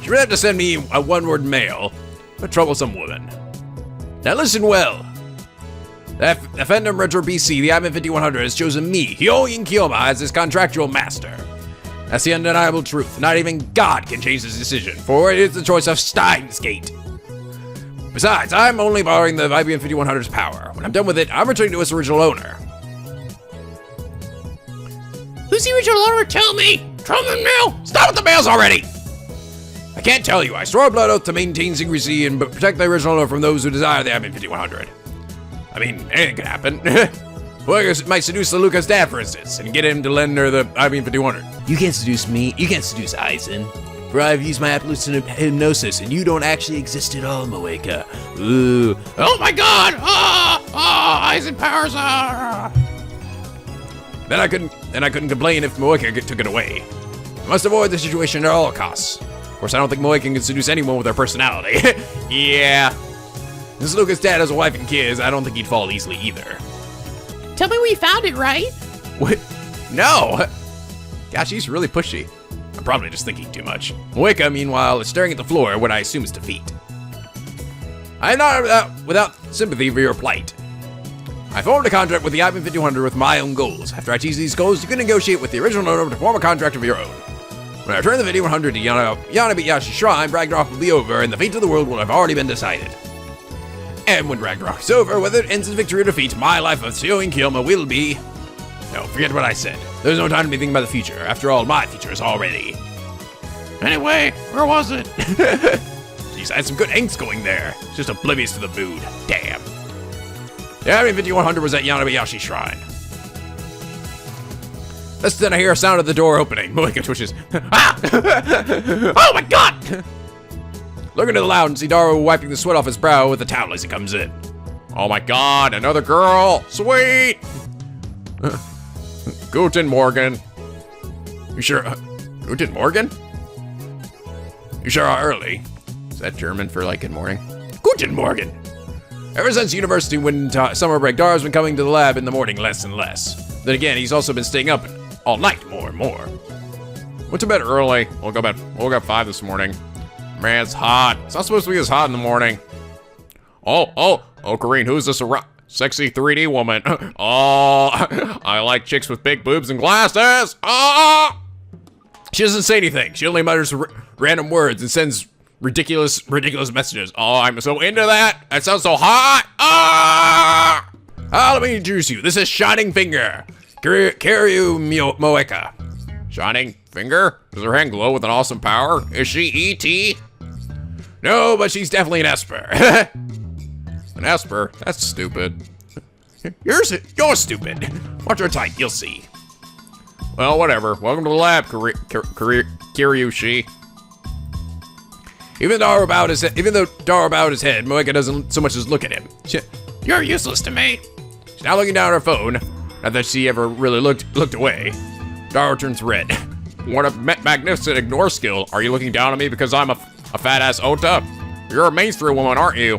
She would have to send me a one-word mail. A troublesome woman. Now listen well. The Fandom Retro BC, the Admin 5100, has chosen me, Hyoin Kyoma, as his contractual master. That's the undeniable truth. Not even God can change this decision, for it is the choice of Steins Gate. Besides, I'm only borrowing the IBM 5100's power. When I'm done with it, I'm returning to its original owner.
Who's the original owner? Tell me!
Tell them now! Stop with the mails already! I can't tell you. I swore a blood oath to maintain secrecy and protect the original owner from those who desire the IBM 5100. I mean, anything could happen. Moeka might seduce the Lucas dad, for instance, and get him to lend her the IBM 5100.
You can't seduce me. You can't seduce Aizen. For I've used my absolute hypnosis, and you don't actually exist at all, Moeka. Ooh.
Oh my god! Aizen powers are.
Then I couldn't complain if Moeka took it away. I must avoid the situation at all costs. Of course, I don't think Moeka can seduce anyone with her personality. Yeah. Since Lucas' dad has a wife and kids, I don't think he'd fall easily either.
Tell me where you found it, right?
What? No! Gosh, she's really pushy. I'm probably just thinking too much. Moeka, meanwhile, is staring at the floor, what I assume is defeat. I am not without sympathy for your plight. I formed a contract with the IBM 5100 with my own goals. After I achieve these goals, you can negotiate with the original owner to form a contract of your own. When I return the 5100 to Yanabiyashi Shrine, Ragnarok will be over, and the fate of the world will have already been decided. And when Ragnarok is over, whether it ends in victory or defeat, my life of Hyoin Kyoma will be... No, forget what I said. There's no time to be thinking about the future. After all, my future is already...
Anyway, where was it?
Jeez, I had some good angst going there. It's just oblivious to the mood. Damn. The IBM 5100 was at Yanabiyashi Shrine. Just then I hear a sound at the door opening. Moeka twitches. Ah! Oh my god! Look into the loud and see Daru wiping the sweat off his brow with a towel as he comes in. Oh my god, another girl! Sweet! Guten Morgen. You sure? Guten Morgen? You sure are early. Is that German for like good morning? Guten Morgen. Ever since university went into summer break, Daru's been coming to the lab in the morning less and less. Then again, he's also been staying up all night more and more. Went to bed early. Woke up 5 this morning. Man, it's hot. It's not supposed to be this hot in the morning. Oh, Kareen, who's this sexy 3D woman? Oh, I like chicks with big boobs and glasses. Ah! She doesn't say anything. She only mutters random words and sends ridiculous messages. Oh, I'm so into that. That sounds so hot. Ah! Let me introduce you. This is Shining Finger. Kiryu Moeka. Shining Finger? Does her hand glow with an awesome power? Is she E.T.? No, but she's definitely an Esper. An Esper? That's stupid. You're stupid. Watch her type, you'll see. Well, whatever. Welcome to the lab, Kiryushi. Even though Daru bowed his head, Moeka doesn't so much as look at him.
You're useless to me.
She's now looking down at her phone. Not that she ever really looked away. Daru turns red. What a magnificent ignore skill. Are you looking down on me because I'm a fat-ass Ota? You're a mainstream woman, aren't you?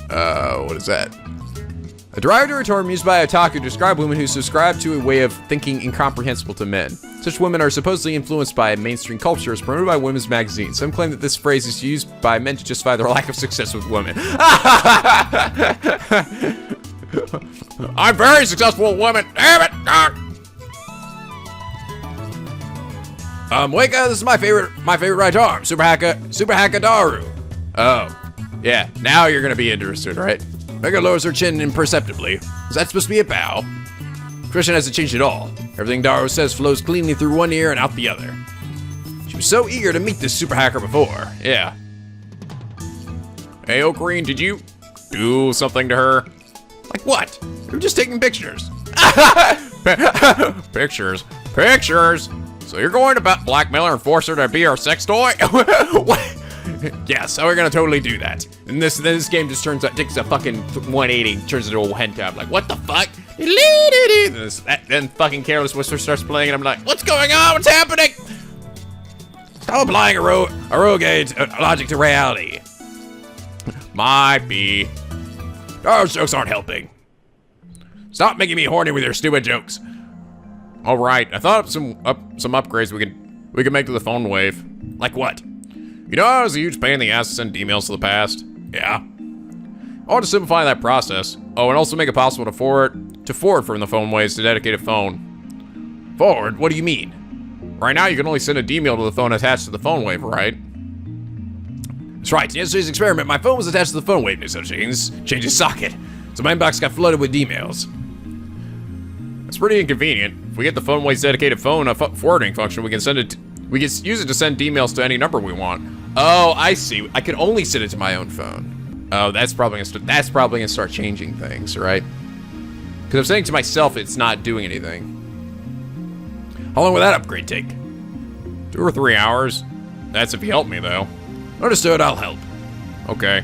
What is that? A derogatory term used by otaku to describe women who subscribe to a way of thinking incomprehensible to men. Such women are supposedly influenced by mainstream culture as promoted by women's magazines. Some claim that this phrase is used by men to justify their lack of success with women. I'm very successful with women. Damn it! Moeka, this is my favorite right arm. Super Haka Daru. Oh, yeah. Now you're gonna be interested, right? Moeka lowers her chin imperceptibly. Is that supposed to be a bow? Christian hasn't changed at all. Everything Daru says flows cleanly through one ear and out the other. She was so eager to meet this super hacker before. Yeah. Hey, Ocarine, did you do something to her? Like what? We were just taking pictures. Pictures. So you're going to blackmail her and force her to be our sex toy? What? Yes, so we're gonna totally do that. And this game just takes a fucking 180, turns into a hentai. I'm like, what the fuck? Then fucking Careless Whisper starts playing, and I'm like, what's going on? What's happening? Stop applying a rogue logic to reality. Might be. Those jokes aren't helping. Stop making me horny with your stupid jokes. All right, I thought of some upgrades we could make to the phone wave. Like what? You know how it was a huge pain in the ass to send emails to the past? Yeah. I want to simplify that process. Oh, and also make it possible to forward from the phone waves to dedicated phone. Forward? What do you mean? Right now, you can only send a email to the phone attached to the phone wave, right? That's right. In yesterday's experiment, my phone was attached to the phone wave, so change its socket. So my inbox got flooded with emails. That's pretty inconvenient. If we get the phone wave's dedicated phone forwarding function, we can use it to send emails to any number we want. Oh, I see. I can only send it to my own phone. Oh, that's probably gonna start changing things, right? Because I'm saying to myself, it's not doing anything. How long will that upgrade take? 2 or 3 hours? That's if you help me, though. Understood, I'll help. Okay.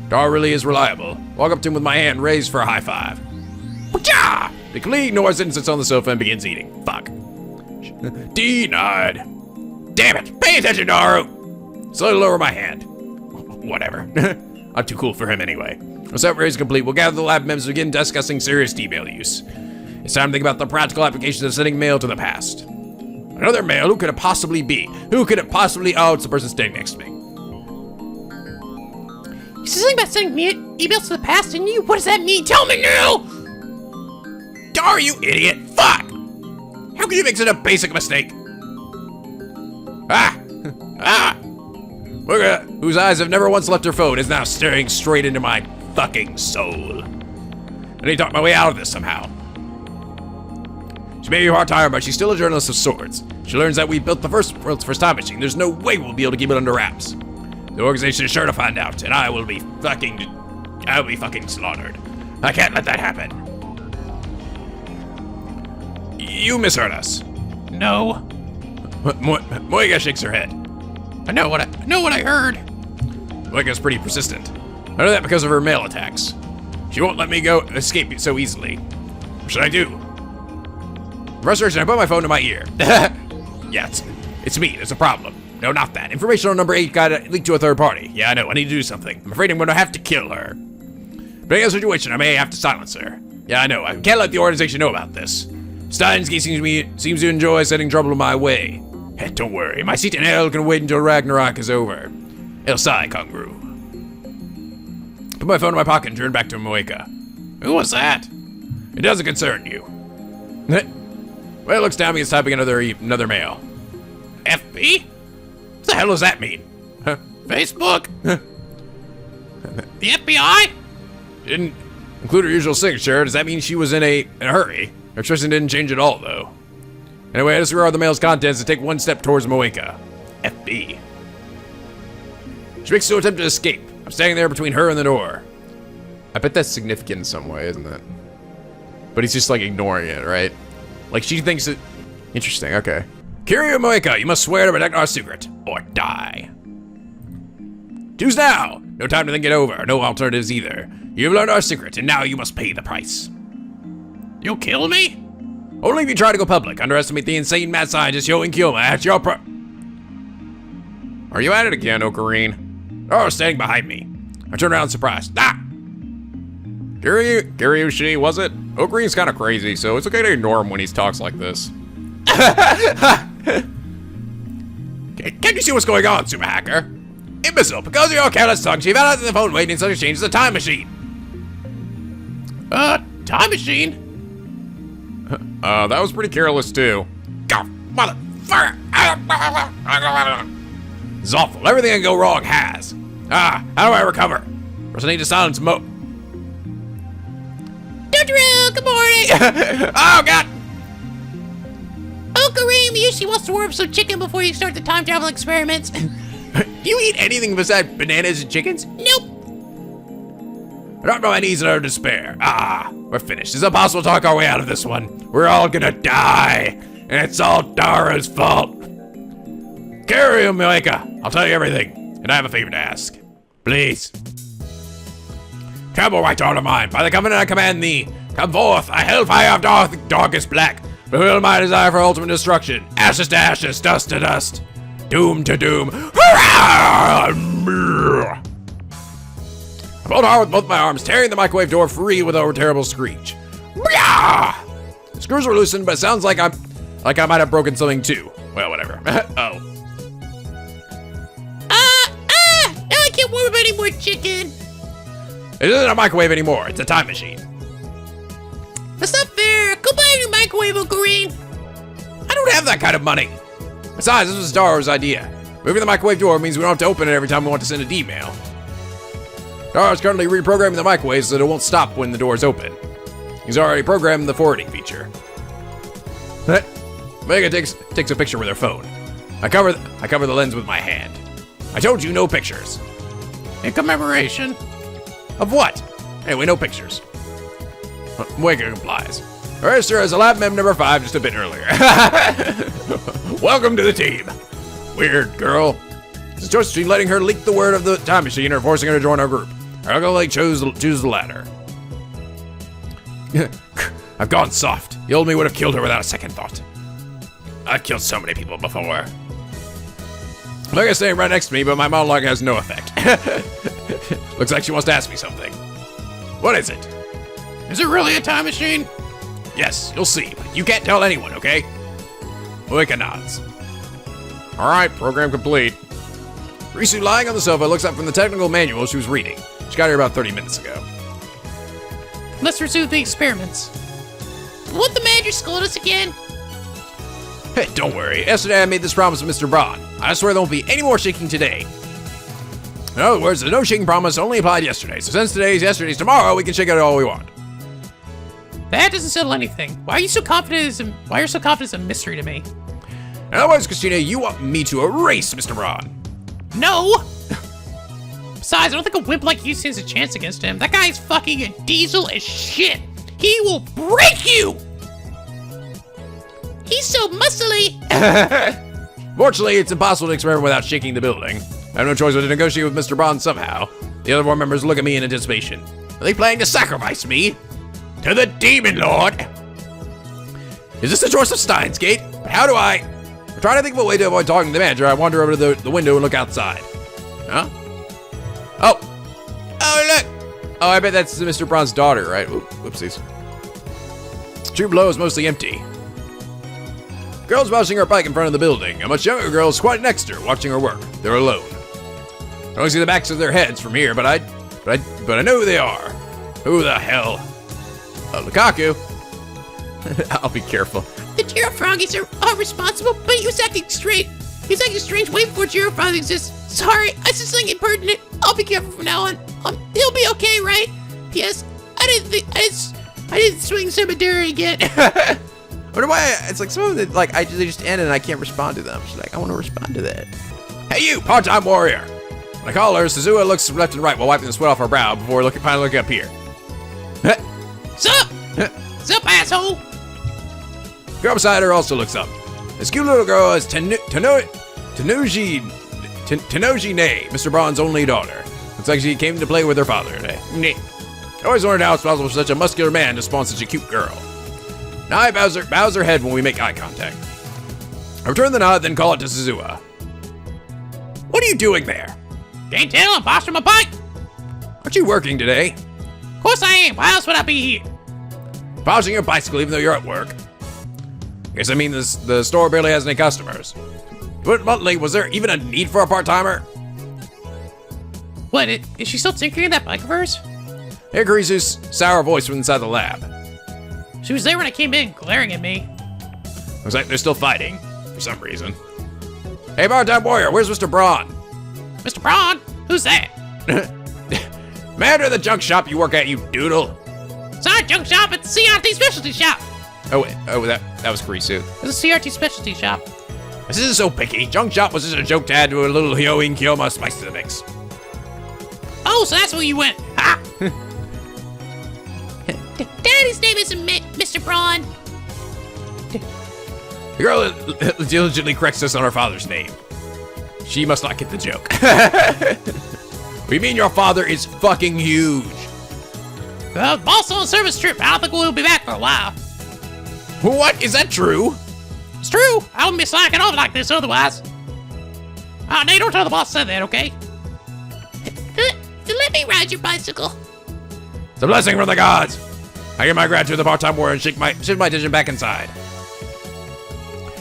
Dar really is reliable. Walk up to him with my hand raised for a high five. Whatcha! The colleague ignores it and sits on the sofa and begins eating. Fuck. Denied. Damn it! Pay attention, Daru! Slowly lower my hand. Whatever. I'm too cool for him anyway. Once that raise is complete, we'll gather the lab members and begin discussing serious email use. It's time to think about the practical applications of sending mail to the past. Another mail? Who could it possibly be? Who could it possibly... Oh, it's the person standing next to me.
You said something about sending emails to the past, didn't you? What does that mean? Tell me now!
Dar, you idiot! Fuck! How can you make such a basic mistake? Mugga, whose eyes have never once left her phone, is now staring straight into my fucking soul. I need to talk my way out of this somehow. She may be part-timer, but she's still a journalist of sorts. She learns that we built the world's first time machine. There's no way we'll be able to keep it under wraps. The organization is sure to find out, and I will be fucking slaughtered. I can't let that happen. You misheard us.
No.
Moiga shakes her head.
I know what I heard.
Moiga's pretty persistent. I know that because of her mail attacks. She won't let me escape so easily. What should I do? Frustration, I put my phone to my ear. Yes, it's me. There's a problem. No, not that. Information on number 8 got leaked to a third party. Yeah, I know. I need to do something. I'm afraid I'm going to have to kill her. But in a situation, I may have to silence her. Yeah, I know. I can't let the organization know about this. Steins seems to enjoy sending trouble my way. Hey, don't worry. My seat in hell can wait until Ragnarok is over. El Sai Kangru. Put my phone in my pocket and turn back to Moeka. Who was that? It doesn't concern you. Well, it looks to me it's typing another mail. FB? What the hell does that mean? Huh? Facebook?
The FBI?
Didn't include her usual signature. Does that mean she was in a hurry? Her expression didn't change at all, though. Anyway, I disregard the mail's contents and take one step towards Moeka. FB. She makes no attempt to escape. I'm standing there between her and the door. I bet that's significant in some way, isn't it? But he's just like ignoring it, right? Like she thinks it... Interesting, okay. Kiryu Moeka, you must swear to protect our secret, or die. Choose now! No time to think it over, no alternatives either. You've learned our secret, and now you must pay the price.
You'll kill me?
Only if you try to go public. Underestimate the insane mad scientist Yo and Kyoma at your Are you at it again, Ocarine? Oh, standing behind me. I turn around surprised. Ah! Kiryushi, was it? Okarine's kind of crazy, so it's okay to ignore him when he talks like this. Can't you see what's going on, Super Hacker? Imbecile, because of your careless tongue, she found out that the phone waiting in such exchange is a time machine.
Time machine?
That was pretty careless, too. God, motherfucker! This is awful. Everything that can go wrong has. How do I recover? First, I need to silence Mo.
Dodru, good morning!
Oh, God!
Oh, Kareem usually wants to warm up some chicken before you start the time travel experiments.
Do you eat anything besides bananas and chickens?
Nope.
I dropped on my knees in utter despair. We're finished. It's impossible to talk our way out of this one. We're all gonna die. And it's all Dara's fault. Kiryu Moeka, I'll tell you everything. And I have a favor to ask. Please. Travel right to of mine. By the covenant I command thee. Come forth, a hellfire of darkest black. Fulfill my desire for ultimate destruction. Ashes to ashes, dust to dust. Doom to doom. I pulled hard with both my arms, tearing the microwave door free with a terrible screech. The screws were loosened, but it sounds like I might have broken something too. Well, whatever. Oh.
Now I can't warm up any more chicken.
It isn't a microwave anymore. It's a time machine.
That's not fair. Go buy a new microwave, Uncle Rain.
I don't have that kind of money. Besides, this was Star Wars' idea. Moving the microwave door means we don't have to open it every time we want to send an email. Star is currently reprogramming the microwave so that it won't stop when the door is open. He's already programmed the forwarding feature. Vega takes a picture with her phone. I cover the lens with my hand. I told you no pictures.
In commemoration.
Of what? Anyway, no pictures. Vega complies. I register as a lab mem number 5 just a bit earlier. Welcome to the team. Weird girl. It's a choice between letting her leak the word of the time machine or forcing her to join our group. I'm gonna choose the latter. I've gone soft. The old me would have killed her without a second thought. I've killed so many people before. Vega's staying right next to me, but my monologue has no effect. Looks like she wants to ask me something. What is it?
Is it really a time machine?
Yes, you'll see, but you can't tell anyone, okay? Moika nods. All right, program complete. Risu, lying on the sofa, looks up from the technical manual she was reading. She got here about 30 minutes ago.
Let's resume the experiments. Won't the manager scold us again?
Hey, don't worry. Yesterday I made this promise with Mr. Braun. I swear there won't be any more shaking today. In other words, the no shaking promise only applied yesterday, so since today's yesterday's tomorrow, we can shake it all we want.
That doesn't settle anything. Why are you so confident? Why are you so confident? It's a mystery to me.
In other words, Christina, you want me to erase Mr. Braun.
No! Besides, I don't think a wimp like you stands a chance against him. That guy's fucking a diesel as shit. He will break you! He's so muscly.
Fortunately, it's impossible to experiment without shaking the building. I have no choice but to negotiate with Mr. Braun somehow. The other 4 members look at me in anticipation. Are they planning to sacrifice me? To the Demon Lord? Is this the choice of Steins Gate? But how do I... I'm trying to think of a way to avoid talking to the manager. I wander over to the window and look outside. Huh? Oh, look! Oh, I bet that's Mr. Braun's daughter, right? Oop, whoopsies. True below is mostly empty. Girl's washing her bike in front of the building. A much younger girl is squatting next to her, watching her work. They're alone. I don't see the backs of their heads from here, but I know who they are. Who the hell? Oh, Lukaku. I'll be careful.
The Giro Froggies are responsible, but he was acting strange. He was acting strange way before Giro Froggies exists. Sorry, I said something impertinent. I'll be careful from now on. He'll be okay, right? P.S. I didn't swing cemetery again.
I wonder why it's like some of it, like they just end and I can't respond to them. She's like, I want to respond to that.
Hey, you part-time warrior. When I call her, Suzuha looks left and right while wiping the sweat off her brow before finally looking up here.
Sup? Sup, asshole?
Girl beside her also looks up. This cute little girl is Tenoji Nei, Mr. Braun's only daughter. Looks like she came to play with her father today. I always wondered how it's possible for such a muscular man to spawn such a cute girl. Nai bows her head when we make eye contact. I return the nod, then call it to Suzuha. What are you doing there?
Can't tell, I'm washing my bike.
Aren't you working today?
Of course I am. Why else would I be here?
Polishing your bicycle even though you're at work. Guess I mean the store barely has any customers. But monthly, was there even a need for a part-timer?
What, is she still tinkering that bike of hers?
Here Karisu's sour voice from inside the lab.
She was there when I came in, glaring at me.
Looks like they're still fighting, for some reason. Hey, part-time warrior, where's Mr. Braun?
Mr. Braun? Who's that?
Manager of the junk shop you work at, you doodle.
It's our junk shop at the CRT specialty shop.
Oh, wait. Oh, that was Karisu.
It's a CRT specialty shop.
This isn't so picky. Junk shop was just a joke to add to a little Hyoin Kyoma spice to the mix.
Oh, so that's where you went. Ha! Daddy's name isn't Mr. Braun.
The girl diligently corrects us on her father's name. She must not get the joke. We mean your father is fucking huge.
The boss on a service trip. I don't think we'll be back for a while.
What? Is that true?
It's true. I wouldn't be slacking off like this otherwise. Nate, don't tell the boss I said that, okay? Let me ride your bicycle.
It's a blessing from the gods. I give my gratitude to the part-time warrior and shift my attention back inside.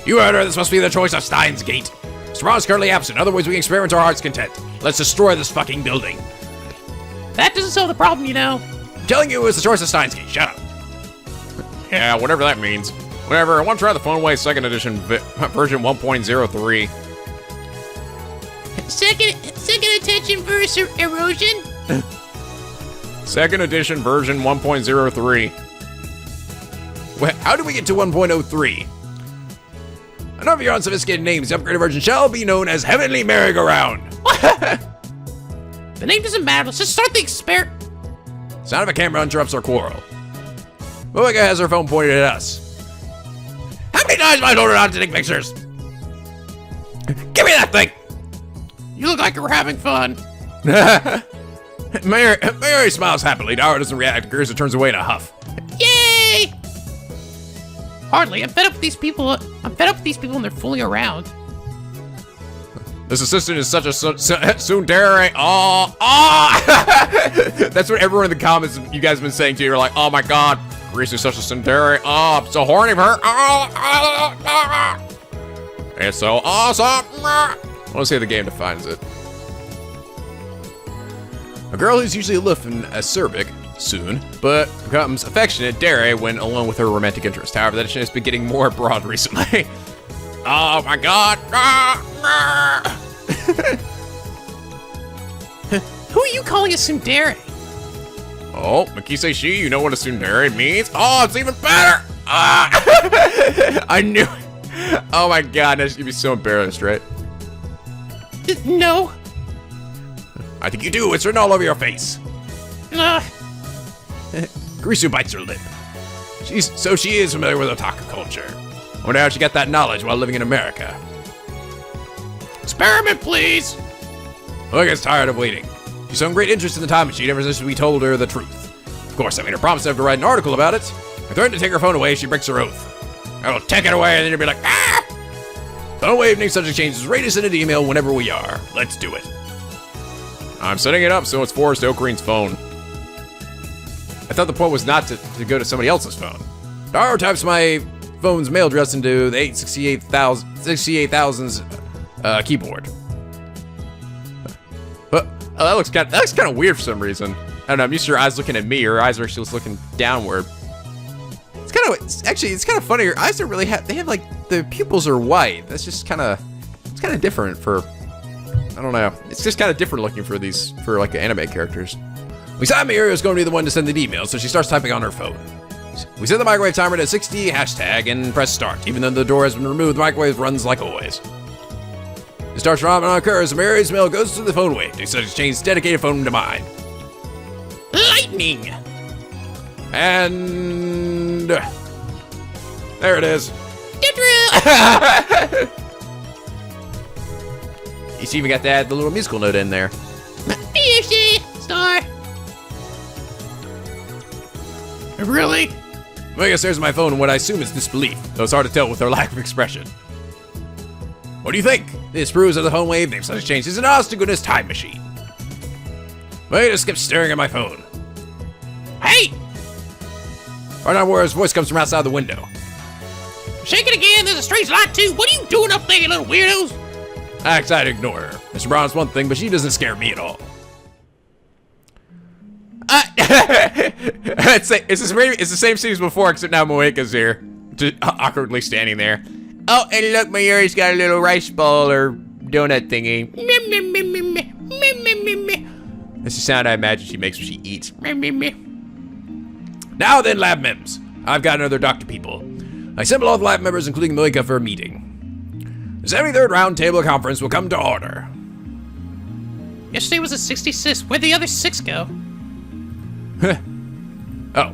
You heard her. This must be the choice of Steins Gate. Mr. is currently absent. Otherwise, we can experiment to our heart's content. Let's destroy this fucking building.
That doesn't solve the problem, you know.
I'm telling you, it's the choice of Steins Gate. Shut up.
Yeah, whatever that means. Whatever. I want to try the Phoneway 2nd edition version 1.03.
Second attention verse erosion.
2nd edition version 1.03.
Well, how do we get to 1.03? None of your unsophisticated names, the upgraded version shall be known as Heavenly Merry-Go-Round.
The name doesn't matter. Let's just start the experiment.
Sound of a camera interrupts our quarrel. Moeka has her phone pointed at us. How many times am I told her not to take pictures? Give me that thing!
You look like you're having fun.
Mary smiles happily. Dara doesn't react. Gerza turns away in a huff.
Yay! Hardly. I'm fed up with these people. And they're fooling around.
This assistant is such a tsundere. Oh. That's what everyone in the comments you guys have been saying too. You're like, oh my god, Grease is such a tsundere. Oh, I'm so horny for her. It's so awesome. I want to see how the game defines it. A girl who's usually aloof and acerbic soon, but becomes affectionate, Dare, when alone with her romantic interest. However, that has been getting more broad recently. Oh my god!
Who are you calling a tsundere?
Oh, Makise Shi, you know what a tsundere means? Oh, it's even better! I knew it. Oh my god, now she's gonna be so embarrassed, right?
No.
I think you do. It's written all over your face. Grisu bites her lip. She is familiar with otaku culture. I wonder how she got that knowledge while living in America.
Experiment, please.
Moeka gets tired of waiting. She's shown great interest in the time machine ever since we told her the truth. Of course, I made her promise to have to write an article about it. I threatened to take her phone away if she breaks her oath. I will take it away and then you'll be like, ah! Phone wave names such exchanges. Rate us in an email whenever we are. Let's do it.
I'm setting it up so it's Forrest Oakreen's phone. I thought the point was not to go to somebody else's phone.
Daro types my phone's mail address into the 868,000's keyboard.
But that looks kind of weird for some reason. I don't know. I'm used to her eyes looking at me. Her eyes are actually just looking downward.
It's kind of funny. Her eyes don't really have. They have like the pupils are white. That's just kind of. It's kind of different for. I don't know. It's just kind of different looking for like anime characters. We saw Mirio is going to be the one to send the email, so she starts typing on her phone. We set the microwave timer to 60 hashtag and press start. Even though the door has been removed, the microwave runs like always. It starts phenomenon occurs. Mirio's mail goes to the phone wave. They such exchange dedicated phone to mine.
Lightning.
And there it is. You even got to add the little musical note in there.
Yoshi, star. Really?
Moeka stares at my phone in what I assume is disbelief, though it's hard to tell with her lack of expression. What do you think? This proves that the phone wave names such exchange is an honest-to-goodness time machine. Moeka just kept staring at my phone.
Hey!
Right Warrior's voice comes from outside the window.
Shake it again, there's a strange light too. What are you doing up there, you little weirdos?
I decided to ignore her. Mr. Brown's one thing, but she doesn't scare me at all.
It's the same scene as before, except now Moeka's here, just awkwardly standing there. Oh, and look, Mayuri's got a little rice ball or donut thingy. That's the sound I imagine she makes when she eats.
Now then, lab members. I've got another Dr. People. I assemble all the lab members, including Moeka, for a meeting. The 73rd Roundtable Conference will come to order.
Yesterday was a 66. Where'd the other 6 go?
Oh.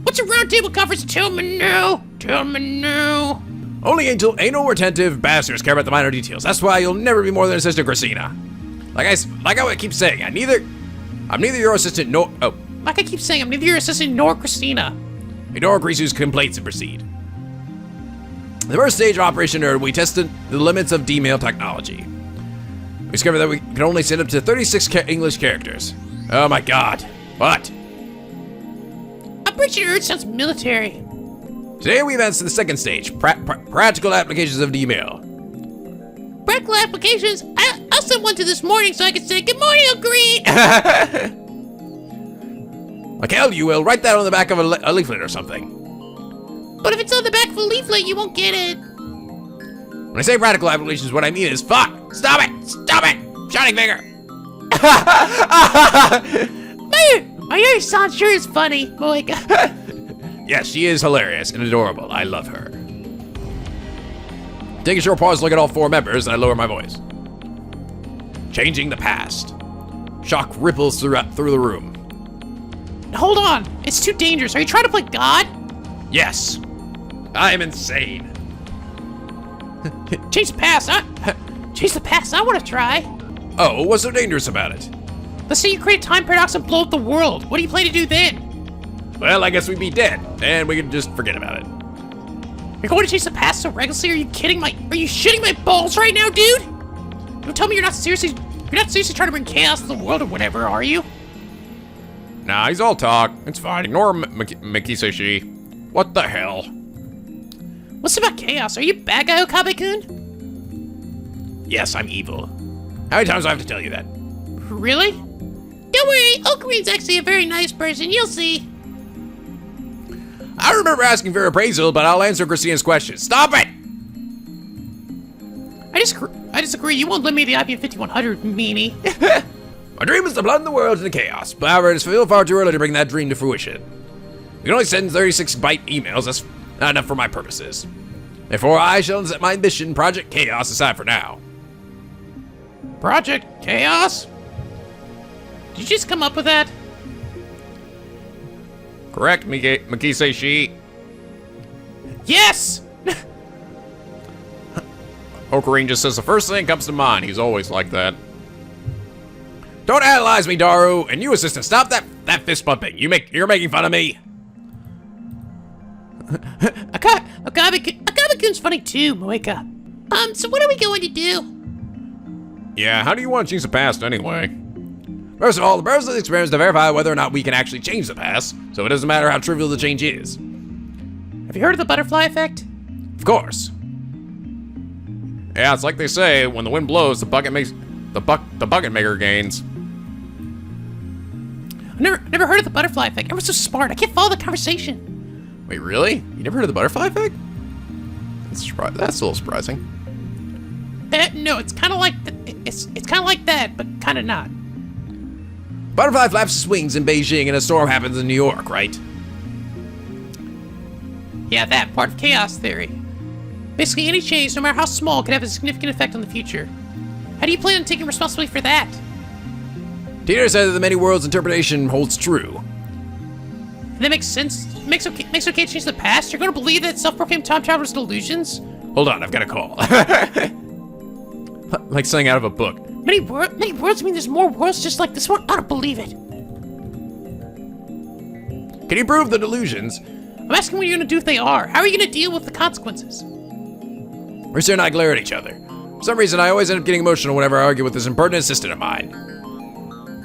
What's a roundtable conference? Tell me now. Tell me now.
Only anal or retentive bastards care about the minor details. That's why you'll never be more than Assistant Gracina. Like I keep saying, I'm neither your assistant nor... Oh,
like I keep saying, I'm neither your assistant nor Christina.
Ignore Grisu's complaints and proceed. The first stage of Operation Nerd, we tested the limits of D-mail technology. We discovered that we can only send up to 36 English characters. Oh my god. What?
Operation Nerd sounds military.
Today we advance to the second stage, practical applications of D-mail.
Practical applications? I'll send one to this morning so I can say, good morning, Uncle Green.
Like hell you will. Write that on the back of a leaflet or something.
But if it's on the back of a leaflet, you won't get it.
When I say practical applications, what I mean is fuck. Stop it. Stop it. Shining finger.
My son sure is funny. Boy.
Yes, she is hilarious and adorable. I love her. Take a short pause to look at all 4 members, and I lower my voice. Changing the past. Shock ripples through the room.
Hold on. It's too dangerous. Are you trying to play God?
Yes. I am insane.
Change the past. Change the past. I want to try.
Oh, what's so dangerous about it?
Let's say you create a time paradox and blow up the world. What do you plan to do then?
Well, I guess we'd be dead, and we could just forget about it.
You're going to change the past so recklessly? Are you kidding are you shitting my balls right now, dude? Don't tell me you're not seriously trying to bring chaos to the world or whatever, are you?
Nah, he's all talk. It's fine. Ignore Mikiseshi. What the hell?
What's about chaos? Are you bad guy, Okabe-kun?
Yes, I'm evil. How many times do I have to tell you that?
Really? Don't worry, Okarin's actually a very nice person. You'll see.
I remember asking for appraisal, but I'll answer Christina's question. Stop it!
I disagree. You won't lend me the IBM 5100, meanie.
My dream is to plunge the world into chaos, but however, it's still far too early to bring that dream to fruition. We can only send 36-byte emails. That's not enough for my purposes. Therefore, I shall set my mission, Project Chaos, aside for now.
Project Chaos? Did you just come up with that?
Correct, Mikiseshi.
Yes!
Okarin just says the first thing that comes to mind. He's always like that. Don't analyze me, Daru, and you, assistant, stop that fist bumping. You're making fun of me.
Akabe-kun's funny too, Moeka. So what are we going to do?
Yeah, how do you want to change the past anyway? First of all, the purpose of the experiment is to verify whether or not we can actually change the past, so it doesn't matter how trivial the change is.
Have you heard of the butterfly effect?
Of course. Yeah, it's like they say, when the wind blows, the bucket maker gains.
I've never heard of the butterfly effect. Everyone's so smart. I can't follow the conversation.
Wait, really? You never heard of the butterfly effect? That's a little surprising.
No, it's kind of like it's kind of like that, but kind of not.
Butterfly flaps swings in Beijing and a storm happens in New York, right?
Yeah, that part of chaos theory. Basically, any change, no matter how small, could have a significant effect on the future. How do you plan on taking responsibility for that?
Teeter said that the many worlds interpretation holds true.
That makes sense. Makes okay to change the past? You're going to believe that self-proclaimed time travelers' delusions?
Hold on, I've got a call. Like something out of a book.
Many worlds mean there's more worlds just like this one? I don't believe it.
Can you prove the delusions?
I'm asking what you're going to do if they are. How are you going to deal with the consequences?
Mercer and I glare at each other. For some reason, I always end up getting emotional whenever I argue with this impertinent assistant of mine.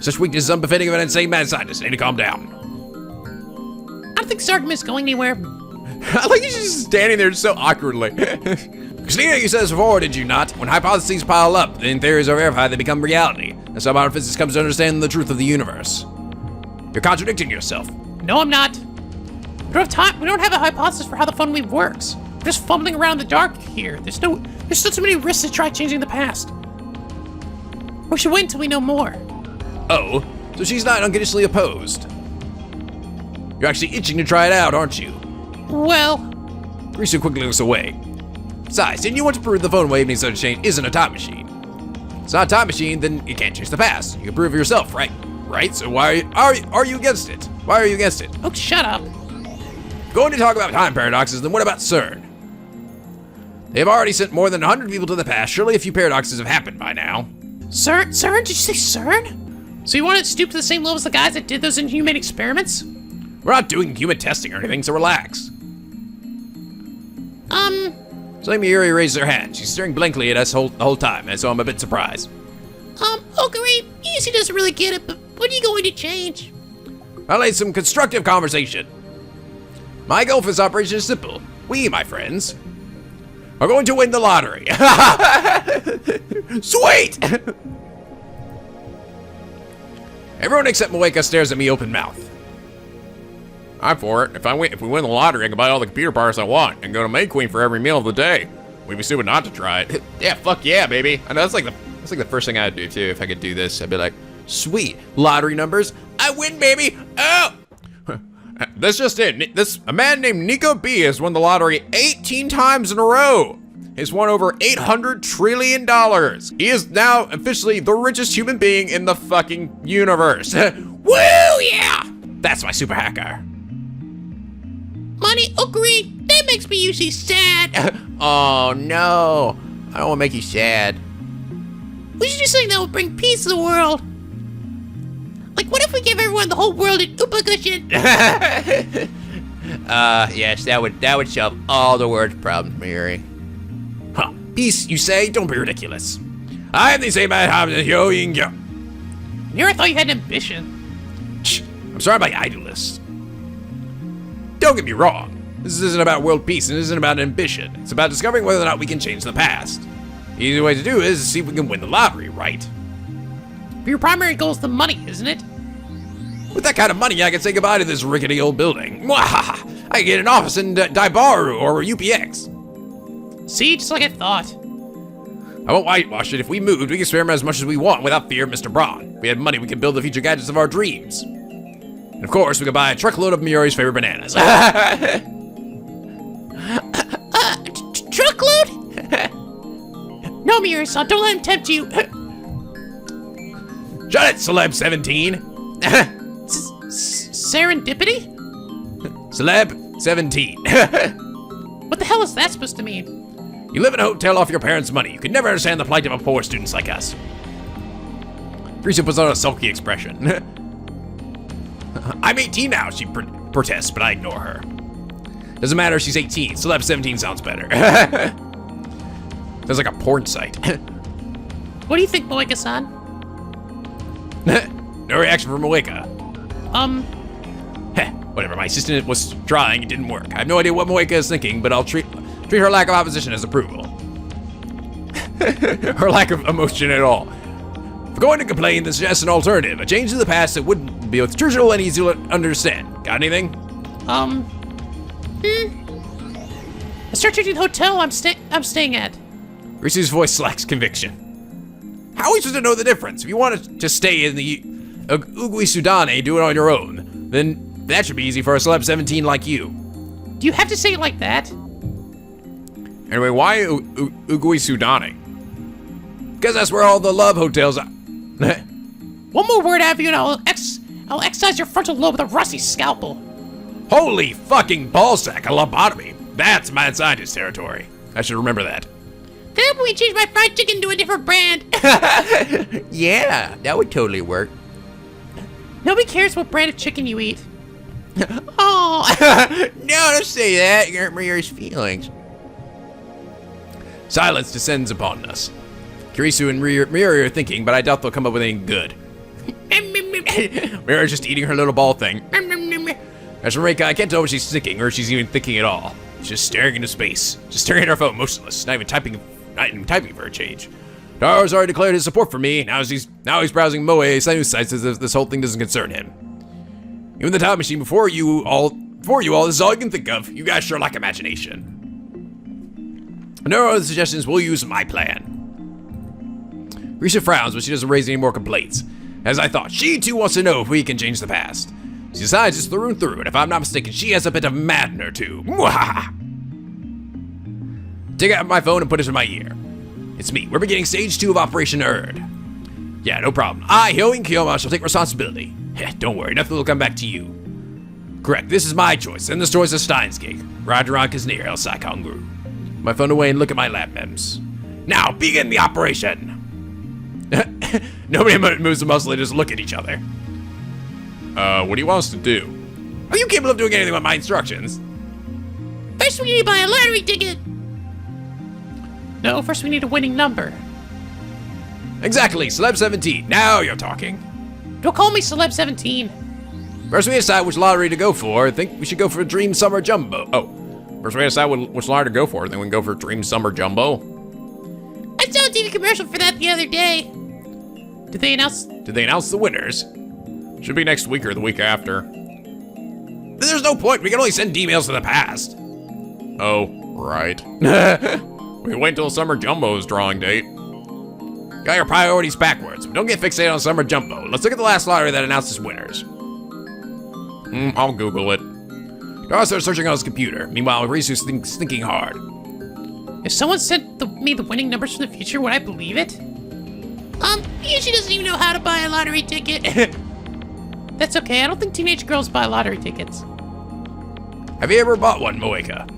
Such weakness is unbefitting of an insane mad scientist. I need to calm down.
I don't think this argument is going anywhere.
I like you just standing there so awkwardly. Christina, you said this before, did you not? When hypotheses pile up, then theories are verified, they become reality. That's how modern physics comes to understand the truth of the universe. You're contradicting yourself.
No, I'm not. We don't have time. We don't have a hypothesis for how the fun weave works. We're just fumbling around in the dark here. There's still so many risks to try changing the past. We should wait until we know more.
Oh, so she's not unconditionally opposed. You're actually itching to try it out, aren't you?
Well...
Grisu quickly looks away. Besides, didn't you want to prove the phone wave needs to change isn't a time machine? It's not a time machine, then you can't change the past. You can prove it yourself, right? Right? So why are you against it? Why are you against it?
Oh, shut up.
Going to talk about time paradoxes, then what about CERN? They've already sent more than 100 people to the past. Surely a few paradoxes have happened by now.
CERN? Did you say CERN? So you want to stoop to the same level as the guys that did those inhumane experiments?
We're not doing human testing or anything, so relax. Suddenly Miuri raises her hand. She's staring blankly at us the whole time, and so I'm a bit surprised.
Okay, Easy doesn't really get it, but what are you going to change?
I'll need some constructive conversation. My goal for this operation is simple. We, my friends, are going to win the lottery. Sweet! Everyone except Moeka stares at me open mouthed. I'm for it. If we win the lottery, I can buy all the computer parts I want and go to May Queen for every meal of the day. We'd be stupid not to try it. Yeah, fuck yeah, baby. I know that's like the first thing I'd do too. If I could do this, I'd be like, sweet lottery numbers. I win, baby. Oh. That's just it. A man named NicoB has won the lottery 18 times in a row. He's won over $800 trillion. He is now officially the richest human being in the fucking universe. Woo, yeah! That's my super hacker.
Money, agree. That makes me usually sad.
Oh no, I don't want to make you sad.
We should do something that will bring peace to the world. Like, what if we give everyone the whole world an Oopa cushion?
Yes, that would solve all the world's problems, Mary. Huh? Peace, you say? Don't be ridiculous. I am the same man.
Never thought you had an ambition.
I'm sorry, my idolist. Don't get me wrong. This isn't about world peace, and it isn't about ambition. It's about discovering whether or not we can change the past. The easy way to do it is to see if we can win the lottery, right?
But your primary goal is the money, isn't it?
With that kind of money, I can say goodbye to this rickety old building. Mwahaha! I can get an office in Daibaru or UPX.
See, just like I thought.
I won't whitewash it. If we moved, we can experiment as much as we want without fear of Mr. Braun. If we had money, we could build the future gadgets of our dreams. And of course, we could buy a truckload of Miori's favorite bananas.
Truckload? No, Miori-san, don't let him tempt you.
Shut it, Celeb 17.
Serendipity?
Celeb 17.
What the hell is that supposed to mean?
You live in a hotel off your parents' money. You could never understand the plight of a poor students like us. Teresa puts on a sulky expression. I'm 18 now, she protests, but I ignore her. Doesn't matter if she's 18. Celeb 17 sounds better. Sounds like a porn site.
What do you think, Moeka-san?
No reaction from Moeka. Whatever, my assistant was trying, it didn't work. I have no idea what Moeka is thinking, but I'll treat her lack of opposition as approval. Her lack of emotion at all. If we're going to complain, then suggest an alternative. A change to the past that would be both truthful and easy to understand. Got anything?
A search engine hotel I'm staying at.
Risu's voice lacks conviction. How are we supposed to know the difference? If you want to stay in the Ugui Sudane, do it on your own. Then that should be easy for a celeb 17 like you.
Do you have to say it like that?
Anyway, why Ugui Sudane? Because that's where all the love hotels are.
One more word out of you and I'll excise your frontal lobe with a rusty scalpel.
Holy fucking ballsack, a lobotomy. That's mad scientist territory. I should remember that.
Can I we change my fried chicken to a different brand?
Yeah, that would totally work.
Nobody cares what brand of chicken you eat. Oh.
No, don't say that. You hurt Maria's feelings. Silence descends upon us. Kurisu and Miuri are thinking, but I doubt they'll come up with anything good. Miuri's just eating her little ball thing. As for Reika, I can't tell if she's thinking or if she's even thinking at all. She's just staring into space, just staring at her phone, motionless, not even typing for a change. Taro's already declared his support for me. Now he's browsing Moe news sites as if this whole thing doesn't concern him. Even the time machine before you all, this is all you can think of. You guys sure lack imagination. No other suggestions, we'll use my plan. Risha frowns, but she doesn't raise any more complaints. As I thought, she too wants to know if we can change the past. She decides it's through and through, and if I'm not mistaken, she has a bit of mad in her too. Mwahaha! Take out my phone and put it in my ear. It's me. We're beginning stage 2 of Operation Erd. Yeah, no problem. I, Hyoin Kiyoma, shall take responsibility. Don't worry, nothing will come back to you. Correct, this is my choice, and this choice is Steins' gig. Rajaran Kaznir El Saikongru. My phone away and look at my lab mems. Now, begin the operation! Nobody moves a muscle, they just look at each other. What do you want us to do? Are you capable of doing anything with my instructions?
First, we need to buy a lottery ticket. No, first we need a winning number.
Exactly, Celeb 17. Now you're talking.
Don't call me Celeb 17.
First we decide which lottery to go for. I think we should go for Dream Summer Jumbo. Oh, first we decide which lottery to go for. Then we can go for Dream Summer Jumbo.
I saw a TV commercial for that the other day. Did they announce
the winners? Should be next week or the week after. There's no point. We can only send emails to the past. Oh, right. We wait until Summer Jumbo's drawing date. Got your priorities backwards. But don't get fixated on Summer Jumbo. Let's look at the last lottery that announced its winners. I'll Google it. Dara starts searching on his computer. Meanwhile, Reese is thinking hard.
If someone sent me the winning numbers from the future, would I believe it? He usually doesn't even know how to buy a lottery ticket. That's okay, I don't think teenage girls buy lottery tickets.
Have you ever bought one, Moeka?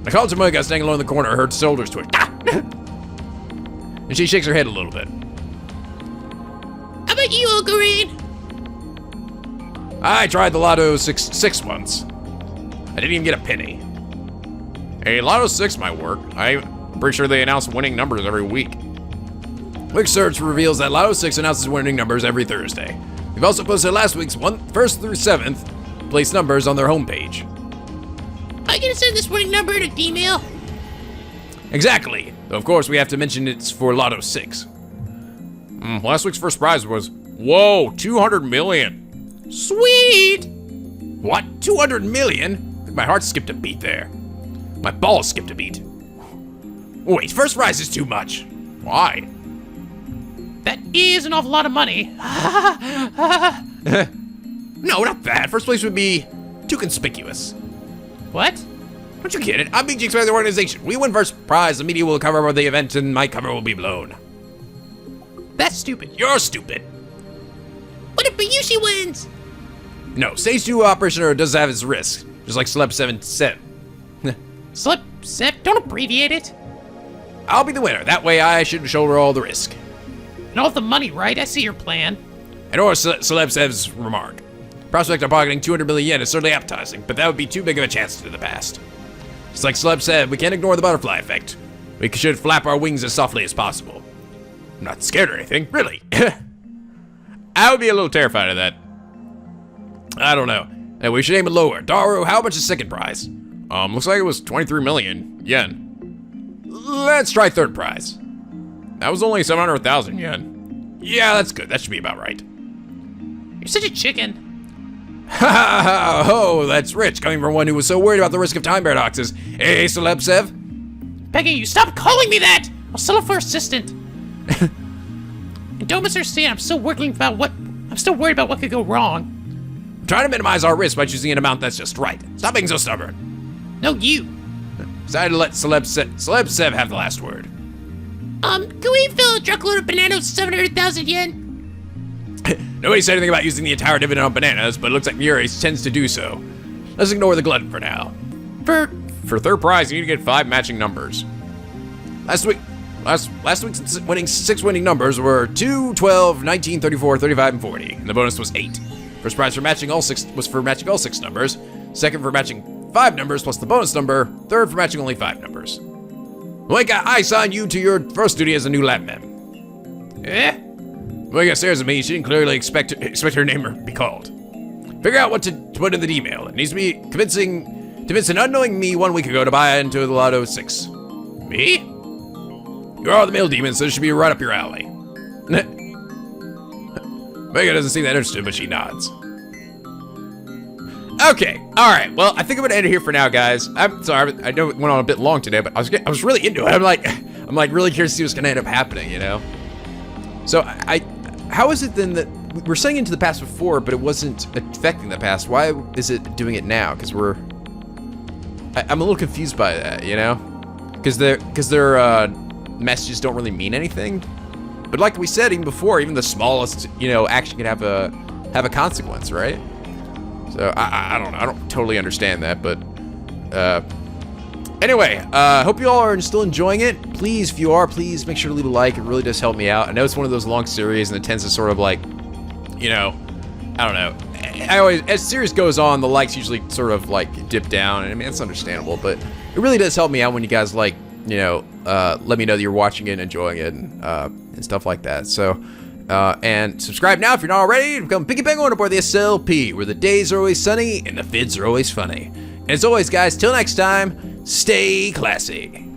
I called to Moeka standing alone in the corner, her shoulders twitch. And she shakes her head a little bit.
How about you, Uncle Rain?
I tried the Lotto 6 once. I didn't even get a penny. Hey, Lotto 6 might work. I'm pretty sure they announce winning numbers every week. Quick search reveals that Lotto 6 announces winning numbers every Thursday. They've also posted last week's 1st through 7th place numbers on their homepage.
Am I gonna send this winning number in an email?
Exactly. Though of course we have to mention it's for Lotto 6. Last week's first prize was, whoa, 200 million.
Sweet!
What? 200 million? My heart skipped a beat there. My balls skipped a beat. Wait, first prize is too much. Why?
That is an awful lot of money.
No, not that. First place would be too conspicuous.
What?
Don't you get it? I'm being jinxed by the organization. We win first prize, the media will cover the event, and my cover will be blown.
That's stupid.
You're stupid.
What if Bayushi wins?
No, stage 2 operation does have its risks, just like Celeb 7.
Slip, Sep, don't abbreviate it.
I'll be the winner. That way I should shoulder all the risk.
And all the money, right? I see your plan.
And or Celeb 7's remark. Prospect of pocketing 200 million yen is certainly appetizing, but that would be too big of a chance to the past. Just like Celeb said, we can't ignore the butterfly effect. We should flap our wings as softly as possible. I'm not scared or anything, really. I would be a little terrified of that. I don't know. Hey, we should aim it lower. Daru, how much is second prize? Looks like it was 23 million yen. Let's try third prize. That was only 700,000 yen. Yeah, that's good. That should be about right.
You're such a chicken.
Ha ha ha! Oh, that's rich, coming from one who was so worried about the risk of time paradoxes. Hey, Celeb Sev?
Begging you, stop calling me that! I'll settle for assistant. And don't misunderstand, I'm still worried about what could go wrong.
I'm trying to minimize our risk by choosing an amount that's just right. Stop being so stubborn.
No, you.
Decided to let Celeb Sev have the last word.
Can we fill a truckload of bananas with 700,000 yen?
Nobody said anything about using the entire dividend on bananas, but it looks like Muri tends to do so. Let's ignore the glutton for now. For third prize, you need to get 5 matching numbers. Last week's winning 6 winning numbers were 2, 12, 19, 34, 35, and 40, and the bonus was 8. First prize for matching all 6 was for matching all 6 numbers. Second for matching 5 numbers plus the bonus number. Third for matching only 5 numbers. Moeka, I assign you to your first duty as a new lab mem.
Eh?
Moeka stares at me. She didn't clearly expect her name to be called. Figure out what to put in the email. It needs to be convince an unknowing me 1 week ago to buy into the Lotto 6. Me? You are the male demon, so it should be right up your alley. Moeka doesn't seem that interested, but she nods. Okay, all right. Well, I think I'm gonna end it here for now, guys. I'm sorry. I know it went on a bit long today, but I was really into it. I'm like really curious to see what's gonna end up happening, you know. So how is it then that we're saying into the past before, but it wasn't affecting the past? Why is it doing it now? Because I'm a little confused by that, you know. Because their messages don't really mean anything. But like we said even before, even the smallest, you know, action can have a consequence, right? So I don't know. I don't totally understand that, but
Anyway, hope you all are still enjoying it. Please, if you are, please make sure to leave a like. It really does help me out. I know it's one of those long series, and it tends to sort of like, you know, I don't know. I always, as the series goes on, the likes usually sort of like dip down. And I mean, it's understandable, but it really does help me out when you guys like, you know, let me know that you're watching it and enjoying it and stuff like that. So, and subscribe now if you're not already to become Picky Penguin aboard the SLP, where the days are always sunny and the vids are always funny. And as always, guys, till next time, stay classy.